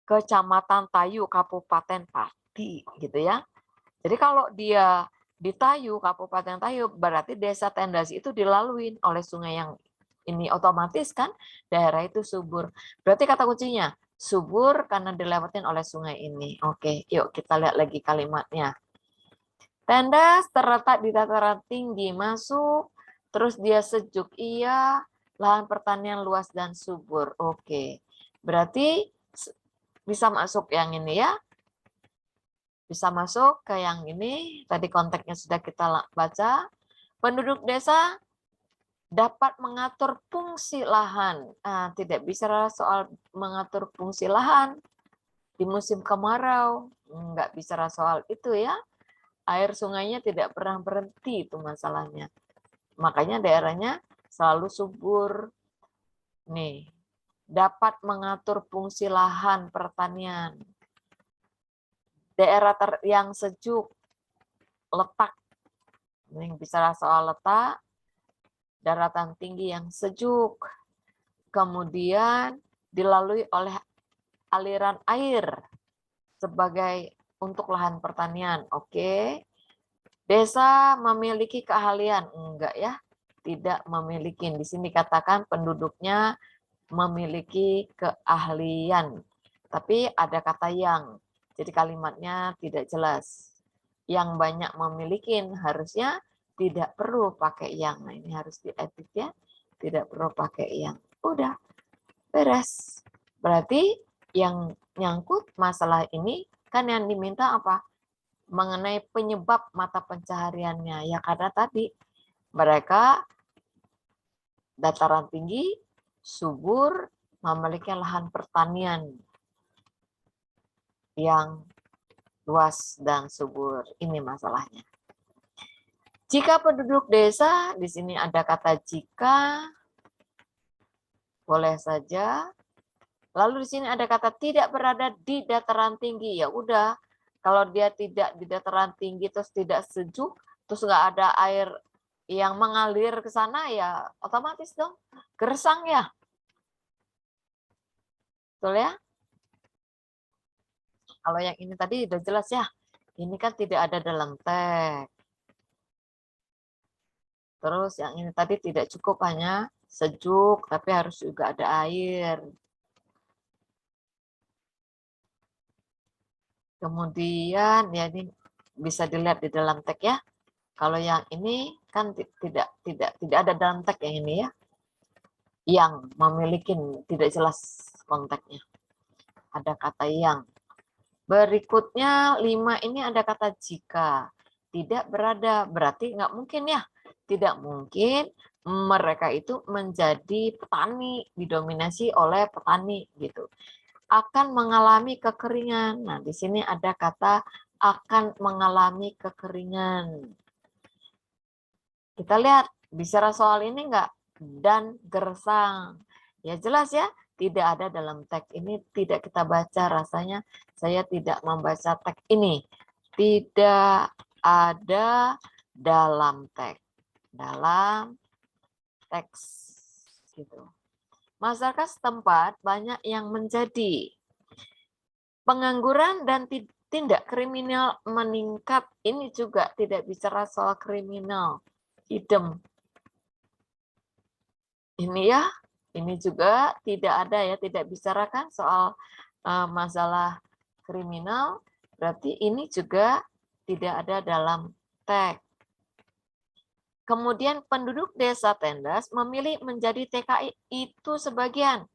Kecamatan Tayu, Kabupaten Pati, gitu ya. Jadi kalau dia di Tayu, Kabupaten Tayu, berarti desa Tendas itu dilalui oleh sungai yang ini, otomatis kan daerah itu subur. Berarti kata kuncinya, subur karena dilewatin oleh sungai ini. Oke, yuk kita lihat lagi kalimatnya. Tendas terletak di dataran tinggi, masuk, terus dia sejuk, iya, lahan pertanian luas dan subur. Oke, berarti bisa masuk yang ini ya. Bisa masuk ke yang ini, tadi konteksnya sudah kita baca. Penduduk desa dapat mengatur fungsi lahan. Nah, tidak bicara soal mengatur fungsi lahan di musim kemarau. Nggak bicara soal itu ya. Air sungainya tidak pernah berhenti, itu masalahnya. Makanya daerahnya selalu subur. Nih, dapat mengatur fungsi lahan pertanian. Daerah yang sejuk, letak. Ini bicara soal letak, daratan tinggi yang sejuk. Kemudian dilalui oleh aliran air sebagai untuk lahan pertanian. Oke. Desa memiliki keahlian. Enggak ya. Tidak memiliki. Di sini katakan penduduknya memiliki keahlian. Tapi ada kata yang. Jadi kalimatnya tidak jelas. Yang banyak memiliki harusnya tidak perlu pakai yang. Nah, ini harus diedit ya. Tidak perlu pakai yang. Udah, beres. Berarti yang nyangkut masalah ini kan yang diminta apa? Mengenai penyebab mata pencahariannya. Ya karena tadi mereka dataran tinggi, subur, memiliki lahan pertanian yang luas dan subur. Ini masalahnya. Jika penduduk desa, di sini ada kata jika, boleh saja. Lalu di sini ada kata tidak berada di dataran tinggi. Ya udah, kalau dia tidak di dataran tinggi terus tidak sejuk, terus nggak ada air yang mengalir ke sana, ya otomatis dong gersang ya. Betul ya? Kalau yang ini tadi udah jelas ya. Ini kan tidak ada dalam teks. Terus yang ini tadi tidak cukup hanya sejuk, tapi harus juga ada air. Kemudian ya ini bisa dilihat di dalam teks ya. Kalau yang ini kan tidak ada dalam teks yang ini ya. Yang memiliki tidak jelas konteksnya. Ada kata yang. Berikutnya 5 ini ada kata jika. Tidak berada, berarti nggak mungkin ya. Tidak mungkin mereka itu menjadi petani, didominasi oleh petani gitu. Akan mengalami kekeringan. Nah, di sini ada kata akan mengalami kekeringan. Kita lihat, bicara soal ini enggak? Dan gersang. Ya jelas ya, tidak ada dalam teks ini, tidak kita baca rasanya. Saya tidak membaca teks ini. Tidak ada dalam teks. Dalam teks. Gitu. Masyarakat setempat banyak yang menjadi pengangguran dan tindak kriminal meningkat. Ini juga tidak bicara soal kriminal. Idem. Ini ya, ini juga tidak ada ya, tidak bicarakan soal masalah kriminal. Berarti ini juga tidak ada dalam teks. Kemudian penduduk desa Tendas memilih menjadi TKI itu sebagian.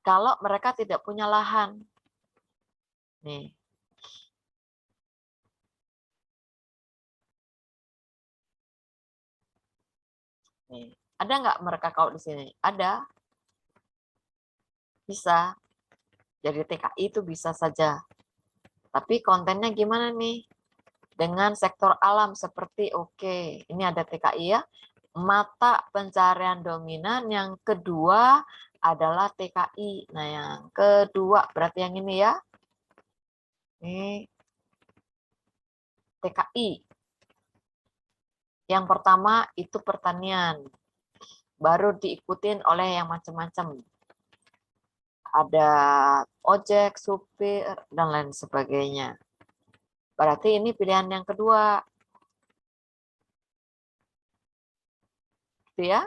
Kalau mereka tidak punya lahan. Nih. Nih. Ada nggak mereka kalau di sini? Ada. Bisa. Jadi TKI itu bisa saja. Tapi kontennya gimana nih? Dengan sektor alam seperti ini ada TKI ya. Mata pencarian dominan yang kedua adalah TKI. Nah, yang kedua berarti yang ini ya. Ini TKI. Yang pertama itu pertanian. Baru diikutin oleh yang macam-macam. Ada ojek, supir, dan lain sebagainya. Berarti ini pilihan yang kedua. Gitu ya.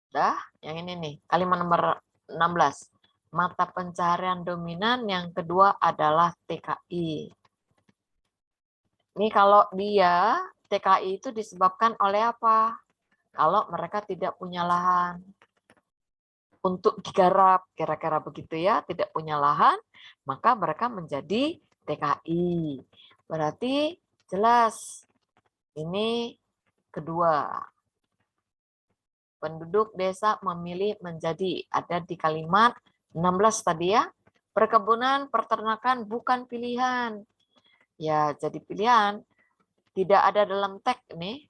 Dah, yang ini nih. Kalimat nomor 16. Mata pencarian dominan yang kedua adalah TKI. Ini kalau dia, TKI itu disebabkan oleh apa? Kalau mereka tidak punya lahan untuk digarap, kira-kira begitu ya, tidak punya lahan, maka mereka menjadi TKI. Berarti jelas ini kedua. Penduduk desa memilih menjadi, ada di kalimat 16 tadi ya. Perkebunan, peternakan bukan pilihan. Ya, jadi pilihan. Tidak ada dalam teks nih.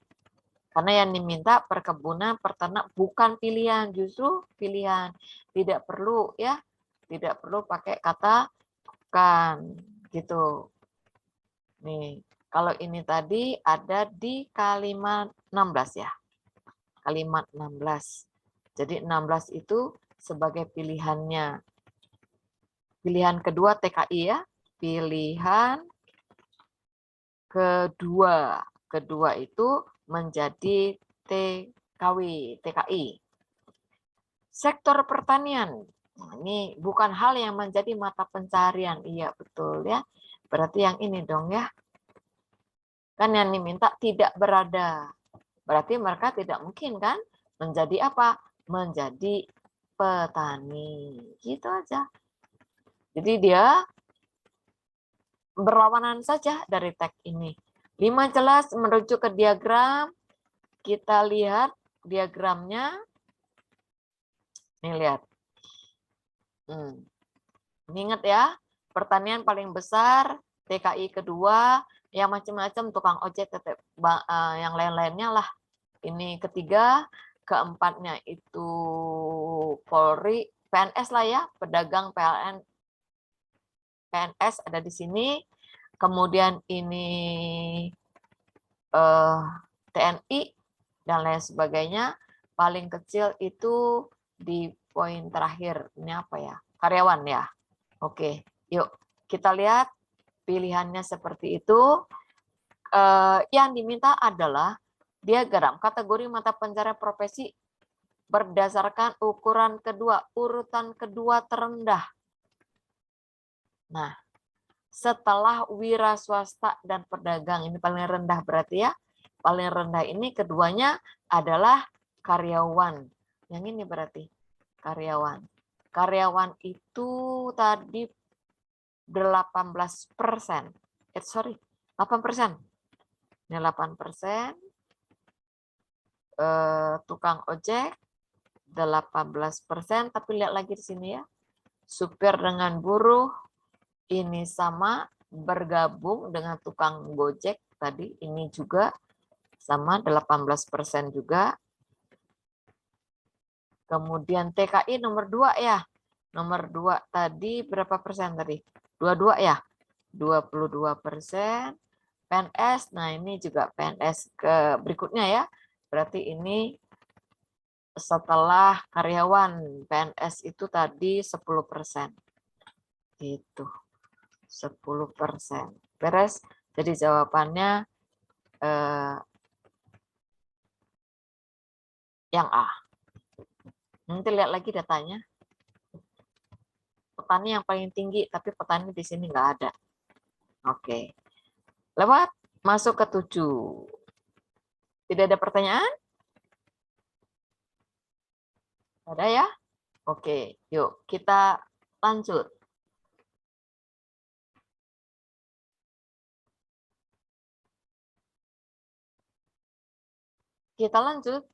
Karena yang diminta perkebunan, peternak bukan pilihan, justru pilihan. Tidak perlu ya, tidak perlu pakai kata bukan gitu. Nih, kalau ini tadi ada di kalimat 16 ya. Kalimat 16. Jadi 16 itu sebagai pilihannya. Pilihan kedua TKI ya. Pilihan kedua. Kedua itu menjadi TKI. Sektor pertanian. Nah, ini bukan hal yang menjadi mata pencarian. Iya, betul ya. Berarti yang ini dong ya. Kan yang diminta tidak berada. Berarti mereka tidak mungkin kan menjadi apa? Menjadi petani. Gitu aja. Jadi dia berlawanan saja dari tag ini. 5 jelas merujuk ke diagram. Kita lihat diagramnya. Nih lihat. Ini ingat ya, pertanian paling besar, TKI kedua, yang macam-macam tukang ojek, yang lain-lainnya lah. Ini ketiga, keempatnya itu Polri, PNS lah ya, pedagang PLN, PNS ada di sini. Kemudian ini TNI dan lain sebagainya. Paling kecil itu di poin terakhir. Ini apa ya? Karyawan ya. Oke, yuk kita lihat pilihannya seperti itu. Yang diminta adalah diagram kategori mata pencarian profesi berdasarkan ukuran kedua, urutan kedua terendah. Nah, setelah wira swasta dan pedagang, ini paling rendah berarti ya. Paling rendah ini keduanya adalah karyawan. Yang ini berarti karyawan. Karyawan itu tadi 18%. 8%. Ini 8%. Tukang ojek 18%, tapi lihat lagi di sini ya. Supir dengan buruh ini sama, bergabung dengan tukang gojek tadi ini juga sama 18% juga. Kemudian TKI nomor 2 ya. Nomor 2 tadi berapa persen tadi? 22 ya. 22%. PNS, nah ini juga PNS ke berikutnya ya. Berarti ini setelah karyawan PNS itu tadi 10%. Gitu. 10%. Beres. Jadi jawabannya yang A. Nanti lihat lagi datanya. Petani yang paling tinggi, tapi petani di sini nggak ada. Oke. Lewat, masuk ke 7. Tidak ada pertanyaan? Ada ya? Oke, yuk kita lanjut. Kita lanjut.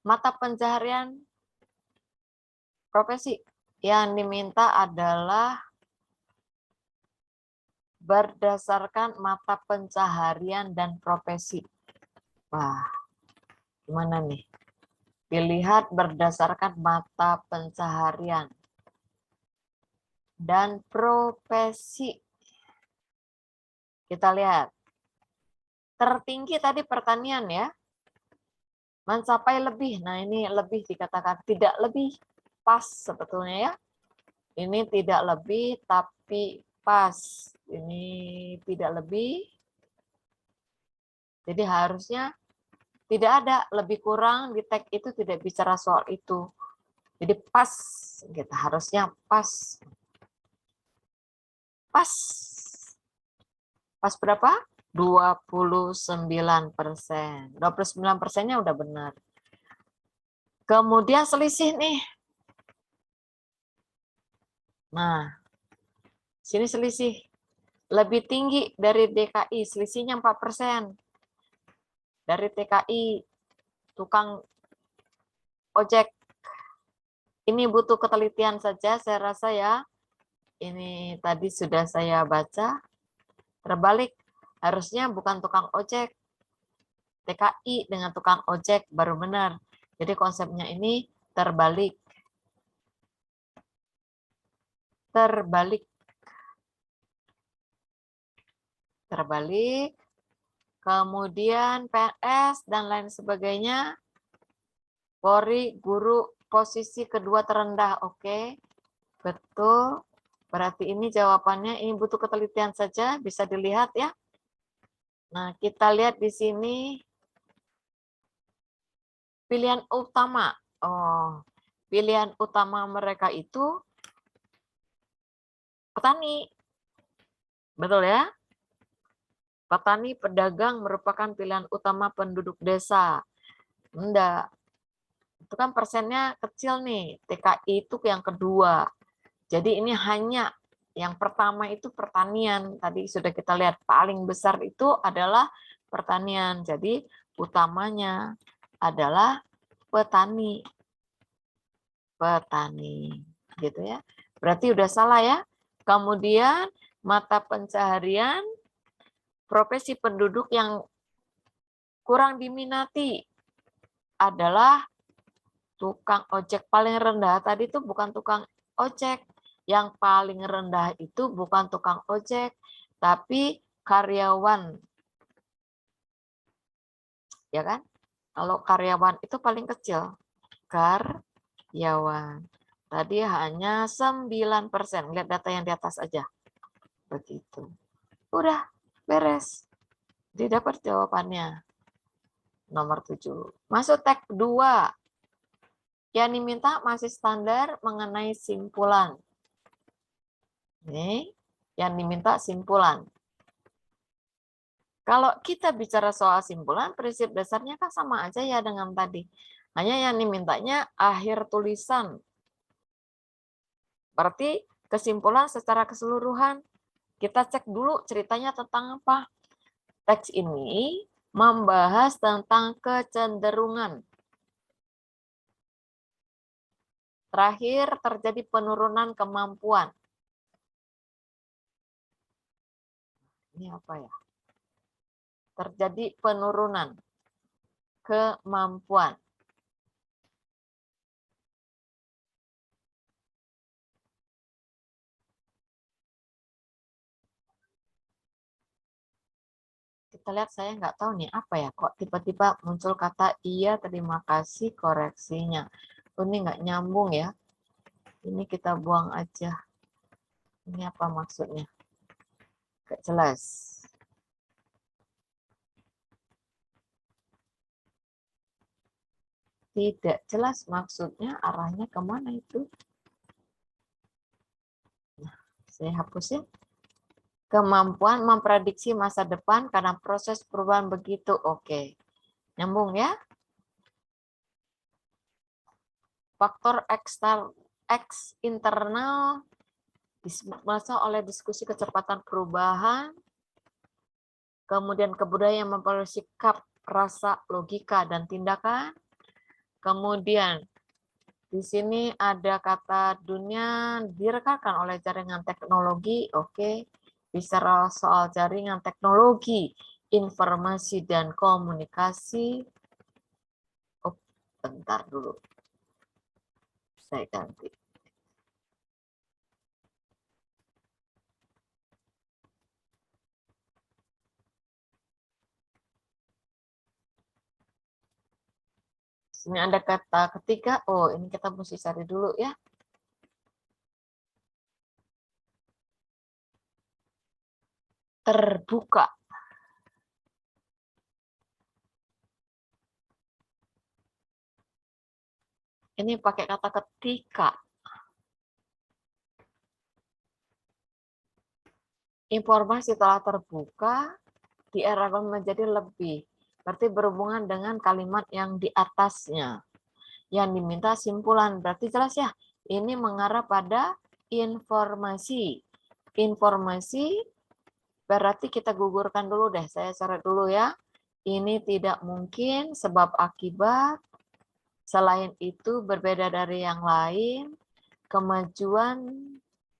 Mata pencaharian profesi yang diminta adalah berdasarkan mata pencaharian dan profesi. Wah, gimana nih? Dilihat berdasarkan mata pencaharian dan profesi. Kita lihat. Tertinggi tadi pertanian ya. Mencapai lebih. Nah, ini lebih dikatakan tidak lebih, pas sebetulnya ya. Ini tidak lebih tapi pas. Ini tidak lebih. Jadi harusnya tidak ada lebih kurang, di tag itu tidak bicara soal itu. Jadi pas, kita harusnya pas. Pas. Pas berapa? 29%. 29%-nya udah benar. Kemudian selisih nih. Nah, sini selisih. Lebih tinggi dari DKI, selisihnya 4%. Dari TKI, tukang ojek. Ini butuh ketelitian saja, saya rasa ya. Ini tadi sudah saya baca. Terbalik, harusnya bukan tukang ojek. TKI dengan tukang ojek baru benar. Jadi konsepnya ini terbalik. Terbalik. Terbalik. Kemudian PNS dan lain sebagainya. Polri, guru, posisi kedua terendah. Oke, betul. Berarti ini jawabannya, ini butuh ketelitian saja, bisa dilihat ya. Nah, kita lihat di sini pilihan utama. Oh, pilihan utama mereka itu petani. Betul ya? Petani, pedagang merupakan pilihan utama penduduk desa. Enggak. Itu kan persennya kecil nih. TKI itu yang kedua. Jadi ini hanya yang pertama itu pertanian. Tadi sudah kita lihat paling besar itu adalah pertanian. Jadi utamanya adalah petani. Petani. Gitu ya. Berarti udah salah ya. Kemudian mata pencaharian profesi penduduk yang kurang diminati adalah tukang ojek. Paling rendah tadi itu bukan tukang ojek. Yang paling rendah itu bukan tukang ojek, tapi karyawan. Ya kan? Kalau karyawan itu paling kecil. Karyawan. Tadi hanya 9%. Lihat data yang di atas aja. Begitu. Udah, beres. Didapat jawabannya. Nomor 7. Masuk tag 2. Yang diminta masih standar mengenai simpulan. Ini yang diminta simpulan. Kalau kita bicara soal simpulan, prinsip dasarnya kan sama aja ya dengan tadi. Hanya yang dimintanya akhir tulisan. Berarti kesimpulan secara keseluruhan. Kita cek dulu ceritanya tentang apa. Teks ini membahas tentang kecenderungan. Terakhir, terjadi penurunan kemampuan. Ini apa ya? Terjadi penurunan kemampuan. Kita lihat, saya nggak tahu nih apa ya, kok tiba-tiba muncul kata iya terima kasih koreksinya. Ini nggak nyambung ya. Ini kita buang aja. Ini apa maksudnya? Nggak jelas. Tidak jelas maksudnya, arahnya kemana itu. Nah, saya hapus ya. Kemampuan memprediksi masa depan karena proses perubahan begitu. Oke. Nyambung ya. Faktor internal dimasa oleh diskusi kecepatan perubahan, kemudian kebudayaan yang mempengaruhi sikap, rasa, logika, dan tindakan. Kemudian di sini ada kata dunia direkatkan oleh jaringan teknologi. Oke. Bicara soal jaringan teknologi, informasi, dan komunikasi. Oh, bentar dulu. Saya ganti. Sini ada kata ketiga. Oh, ini kita mesti cari dulu ya. Terbuka. Ini pakai kata ketika. Informasi telah terbuka, diarahkan menjadi lebih. Berarti berhubungan dengan kalimat yang di atasnya. Yang diminta simpulan. Berarti jelas ya, ini mengarah pada informasi. Informasi berarti kita gugurkan dulu deh. Saya coret dulu ya. Ini tidak mungkin sebab akibat. Selain itu berbeda dari yang lain. Kemajuan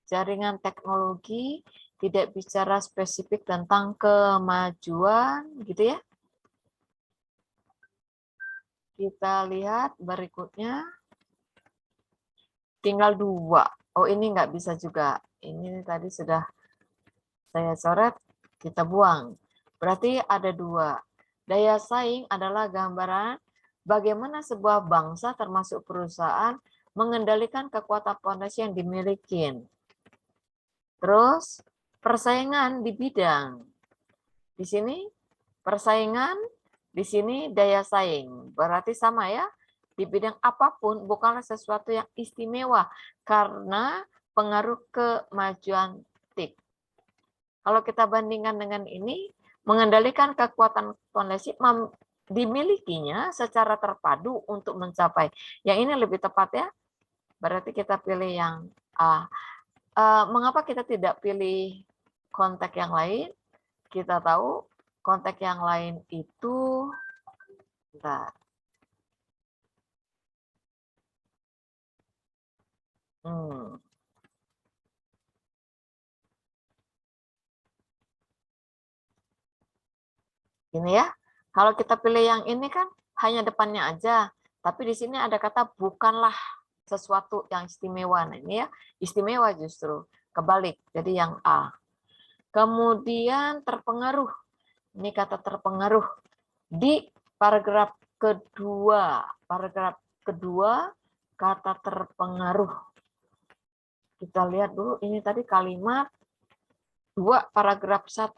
jaringan teknologi tidak bicara spesifik tentang kemajuan, gitu ya. Kita lihat berikutnya. Tinggal 2. Oh, ini nggak bisa juga. Ini tadi sudah saya coret, kita buang. Berarti ada 2. Daya saing adalah gambaran bagaimana sebuah bangsa termasuk perusahaan mengendalikan kekuatan fondasi yang dimiliki. Terus persaingan di bidang. Di sini persaingan, di sini daya saing. Berarti sama ya. di bidang apapun bukanlah sesuatu yang istimewa karena pengaruh kemajuan TIK. Kalau kita bandingkan dengan ini, mengendalikan kekuatan kondensif dimilikinya secara terpadu untuk mencapai. Yang ini lebih tepat ya, berarti kita pilih yang A. Mengapa kita tidak pilih konteks yang lain? Kita tahu konteks yang lain itu, bentar. Ini ya, kalau kita pilih yang ini kan hanya depannya aja, tapi di sini ada kata bukanlah sesuatu yang istimewa. Nah ini ya, istimewa justru, kebalik, jadi yang A. Kemudian terpengaruh, ini kata terpengaruh di paragraf kedua, kata terpengaruh. Kita lihat dulu, ini tadi kalimat 2 paragraf 1.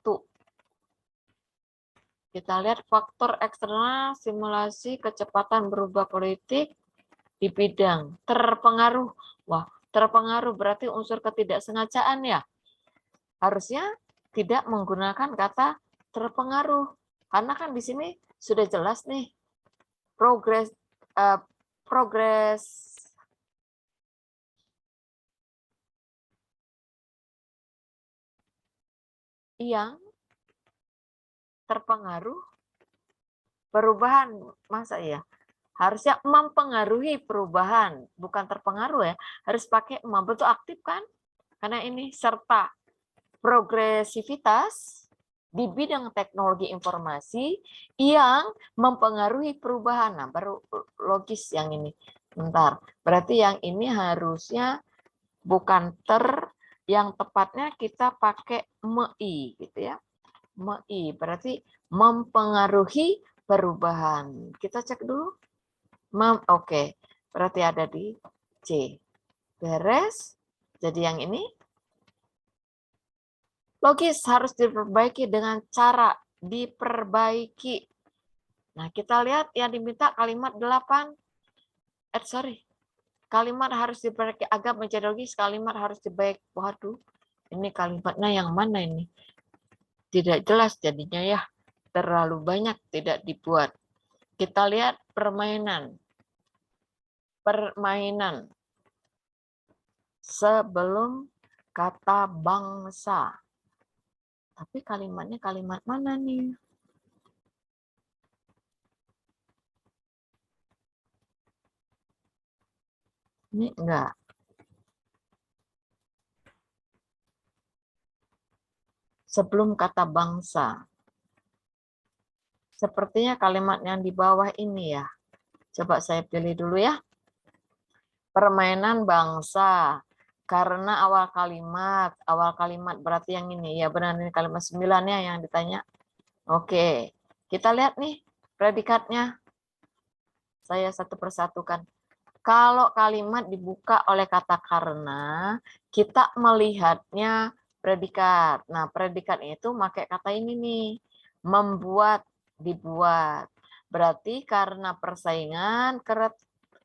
Kita lihat faktor eksternal simulasi kecepatan berubah politik di bidang terpengaruh. Wah, terpengaruh berarti unsur ketidaksengajaan ya. Harusnya tidak menggunakan kata terpengaruh. Karena kan di sini sudah jelas nih progres yang terpengaruh perubahan, masa ya? Harusnya mempengaruhi perubahan, bukan terpengaruh ya. Harus pakai betul aktif kan? Karena ini serta progresivitas di bidang teknologi informasi yang mempengaruhi perubahan. Nah, baru logis yang ini. Bentar, berarti yang ini harusnya bukan yang tepatnya kita pakai MEI gitu ya. MEI berarti mempengaruhi perubahan. Kita cek dulu. Oke, berarti ada di C. Beres. Jadi yang ini logis harus diperbaiki dengan cara diperbaiki. Nah, kita lihat yang diminta kalimat 8. Kalimat harus diperbaiki agak menjadi logis, kalimat harus dibaik. Waduh, ini kalimatnya yang mana ini? Tidak jelas jadinya ya. Terlalu banyak tidak dibuat. Kita lihat permainan. Sebelum kata bangsa. Tapi kalimatnya kalimat mana nih? Ini enggak. Sebelum kata bangsa. Sepertinya kalimat yang di bawah ini ya. Coba saya pilih dulu ya. Permainan bangsa. Karena awal kalimat berarti yang ini. Ya benar, ini kalimat 9-nya yang ditanya. Oke, kita lihat nih predikatnya. Saya satu persatukan. Kalau kalimat dibuka oleh kata karena, kita melihatnya predikat. Nah, predikat itu pakai kata ini nih. Membuat, dibuat. Berarti karena persaingan,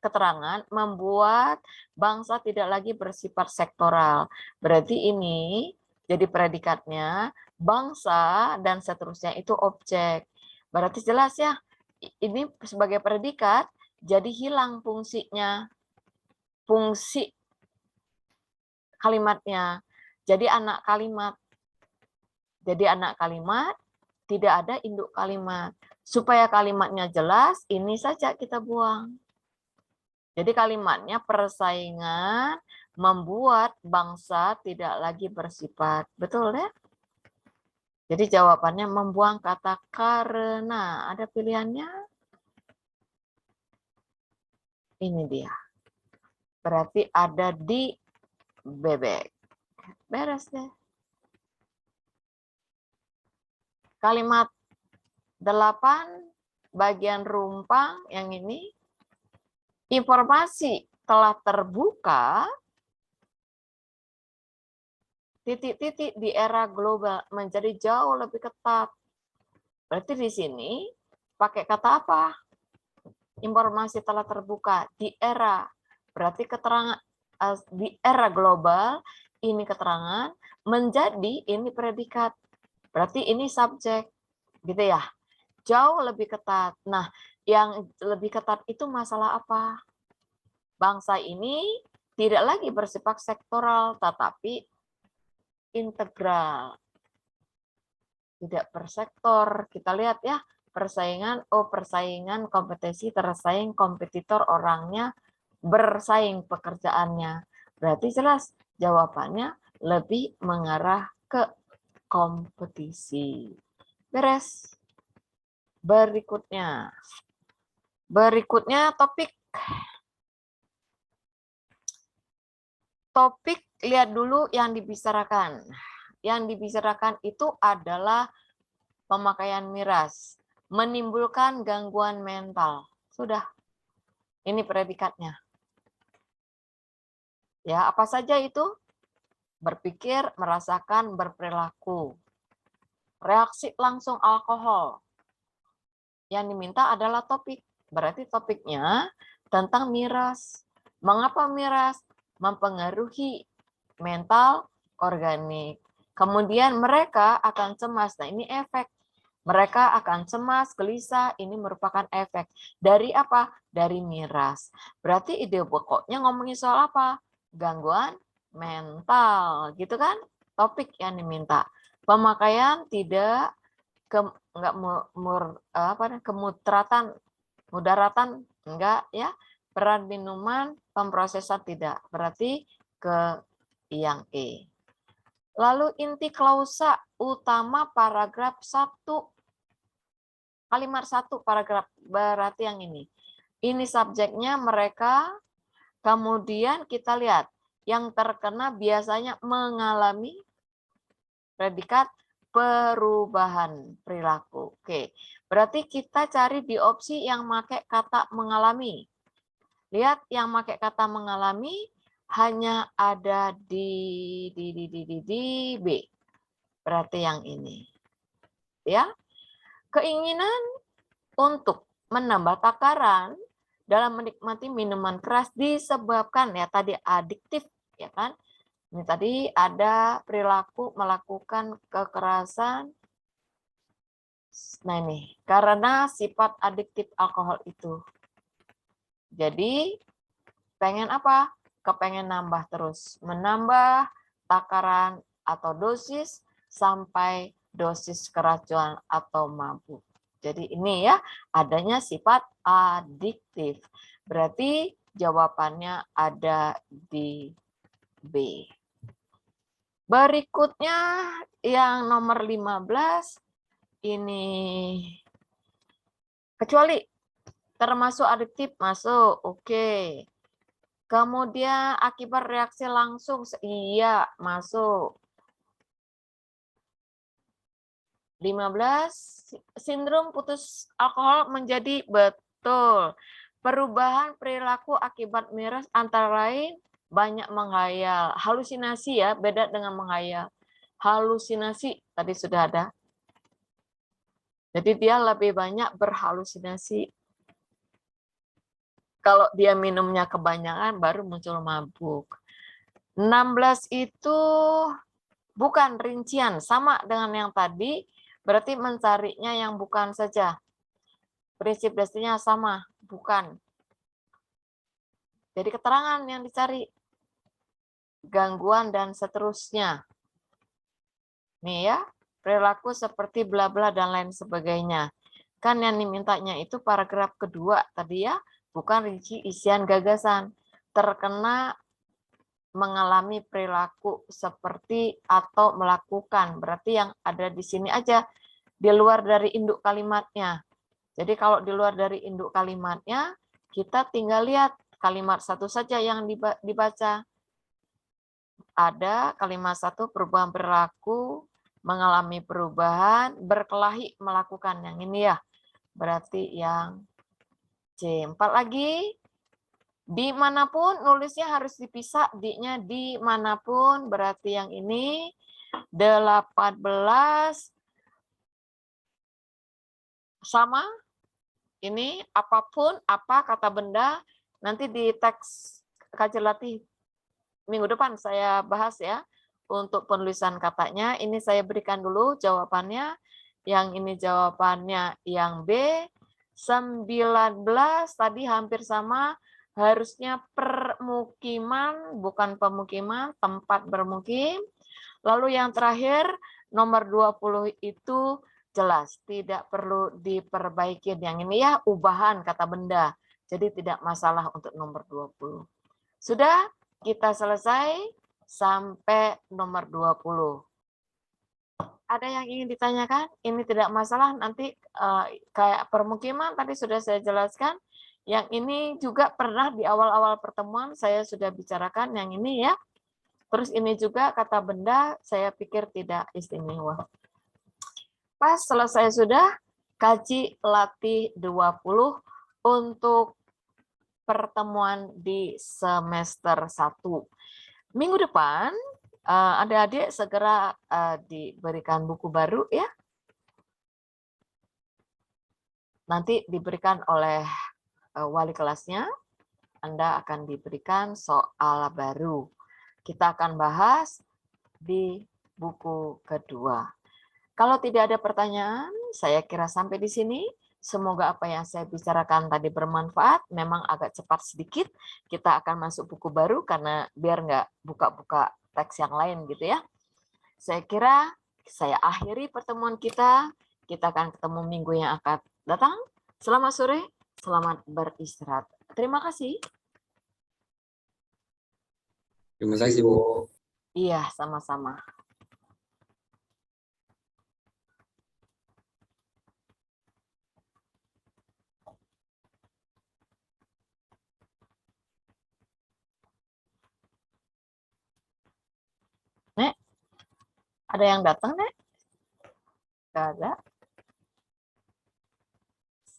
keterangan membuat bangsa tidak lagi bersifat sektoral. Berarti ini jadi predikatnya bangsa dan seterusnya itu objek. Berarti jelas ya, ini sebagai predikat jadi hilang fungsinya. Fungsi kalimatnya. Jadi anak kalimat. Jadi anak kalimat tidak ada induk kalimat. Supaya kalimatnya jelas, ini saja kita buang. Jadi kalimatnya persaingan membuat bangsa tidak lagi bersifat. Betul ya? Jadi jawabannya membuang kata karena. Ada pilihannya? Ini dia. Berarti ada di bebek. Beres deh. Kalimat 8, bagian rumpang yang ini. Informasi telah terbuka, titik-titik di era global menjadi jauh lebih ketat. Berarti di sini pakai kata apa? informasi telah terbuka di era, berarti keterangan di era global, ini keterangan, menjadi ini predikat, berarti ini subjek, gitu ya. Jauh lebih ketat. Nah, yang lebih ketat itu masalah apa? Bangsa ini tidak lagi bersifat sektoral, tetapi integral. Tidak per sektor. Kita lihat ya, persaingan, persaingan, kompetisi, tersaing, kompetitor orangnya, bersaing pekerjaannya. Berarti jelas jawabannya lebih mengarah ke kompetisi. Beres. Berikutnya. Berikutnya topik. Topik, lihat dulu yang dibicarakan. Yang dibicarakan itu adalah pemakaian miras, menimbulkan gangguan mental. Sudah, ini predikatnya. Ya, apa saja itu? Berpikir, merasakan, berperilaku. Reaksi langsung alkohol. Yang diminta adalah topik. Berarti topiknya tentang miras. Mengapa miras mempengaruhi mental organik? Kemudian mereka akan cemas. Nah, ini efek. Mereka akan cemas, gelisah, ini merupakan efek. Dari apa? Dari miras. Berarti ide pokoknya ngomongin soal apa? Gangguan mental, gitu kan? Topik yang diminta. Pemakaian tidak mudaratan enggak ya. Peran minuman, pemprosesan tidak. Berarti ke yang E. Lalu inti klausa utama paragraf 1. Kalimat 1 paragraf, berarti yang ini. Ini subjeknya mereka, kemudian kita lihat, yang terkena biasanya mengalami predikat perubahan perilaku. Oke, berarti kita cari di opsi yang pakai kata mengalami. Lihat yang pakai kata mengalami hanya ada di B. Berarti yang ini. Ya. Keinginan untuk menambah takaran dalam menikmati minuman keras disebabkan ya tadi adiktif ya kan. Ini tadi ada perilaku melakukan kekerasan. Nah ini karena sifat adiktif alkohol itu. Jadi pengen apa? Kepengen nambah terus, menambah takaran atau dosis sampai dosis keracunan atau mabuk. Jadi ini ya, adanya sifat adiktif. Berarti jawabannya ada di B. Berikutnya yang nomor 15, ini kecuali termasuk adiktif masuk, oke. Kemudian akibat reaksi langsung, iya masuk. 15, sindrom putus alkohol menjadi betul. Perubahan perilaku akibat miras antara lain banyak menghayal. Halusinasi ya, beda dengan menghayal. Halusinasi tadi sudah ada. Jadi dia lebih banyak berhalusinasi. Kalau dia minumnya kebanyakan baru muncul mabuk. 16 itu bukan rincian, sama dengan yang tadi, berarti mencarinya yang bukan saja. Prinsip dasarnya sama, bukan. Jadi keterangan yang dicari. Gangguan dan seterusnya. Nih ya, perilaku seperti bla bla dan lain sebagainya. Kan yang dimintanya itu paragraf kedua tadi ya, bukan rinci isian gagasan. Terkena mengalami perilaku seperti atau melakukan. Berarti yang ada di sini aja, di luar dari induk kalimatnya. Jadi kalau di luar dari induk kalimatnya, kita tinggal lihat kalimat satu saja yang dibaca. Ada kalimat satu perubahan perilaku, mengalami perubahan, berkelahi melakukan yang ini ya. Berarti yang C. 4 lagi, dimanapun nulisnya harus dipisah, D-nya dimanapun, berarti yang ini 18 sama Ini apapun, apa kata benda, nanti di teks kajian latih minggu depan saya bahas ya. Untuk penulisan katanya, ini saya berikan dulu jawabannya. Yang ini jawabannya yang B. 19 tadi hampir sama. Harusnya permukiman, bukan pemukiman, tempat bermukim. Lalu yang terakhir, nomor 20 itu jelas, tidak perlu diperbaiki. Yang ini ya, ubahan kata benda. Jadi tidak masalah untuk nomor 20. Sudah kita selesai sampai nomor 20. Ada yang ingin ditanyakan? Ini tidak masalah, nanti kayak permukiman tadi sudah saya jelaskan. Yang ini juga pernah di awal-awal pertemuan saya sudah bicarakan yang ini ya. Terus ini juga kata benda saya pikir tidak istimewa. Pas selesai sudah, kaji latih 20 untuk pertemuan di semester 1. Minggu depan, adik-adik segera diberikan buku baru ya. Nanti diberikan oleh wali kelasnya, Anda akan diberikan soal baru. Kita akan bahas di buku kedua. Kalau tidak ada pertanyaan, saya kira sampai di sini. Semoga apa yang saya bicarakan tadi bermanfaat. Memang agak cepat sedikit. Kita akan masuk buku baru karena biar nggak buka-buka teks yang lain gitu ya. Saya kira saya akhiri pertemuan kita. Kita akan ketemu minggu yang akan datang. Selamat sore, selamat beristirahat. Terima kasih. Terima kasih, Bu. Iya, sama-sama. Nek, ada yang datang, Nek? Nggak ada.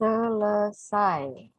Selesai.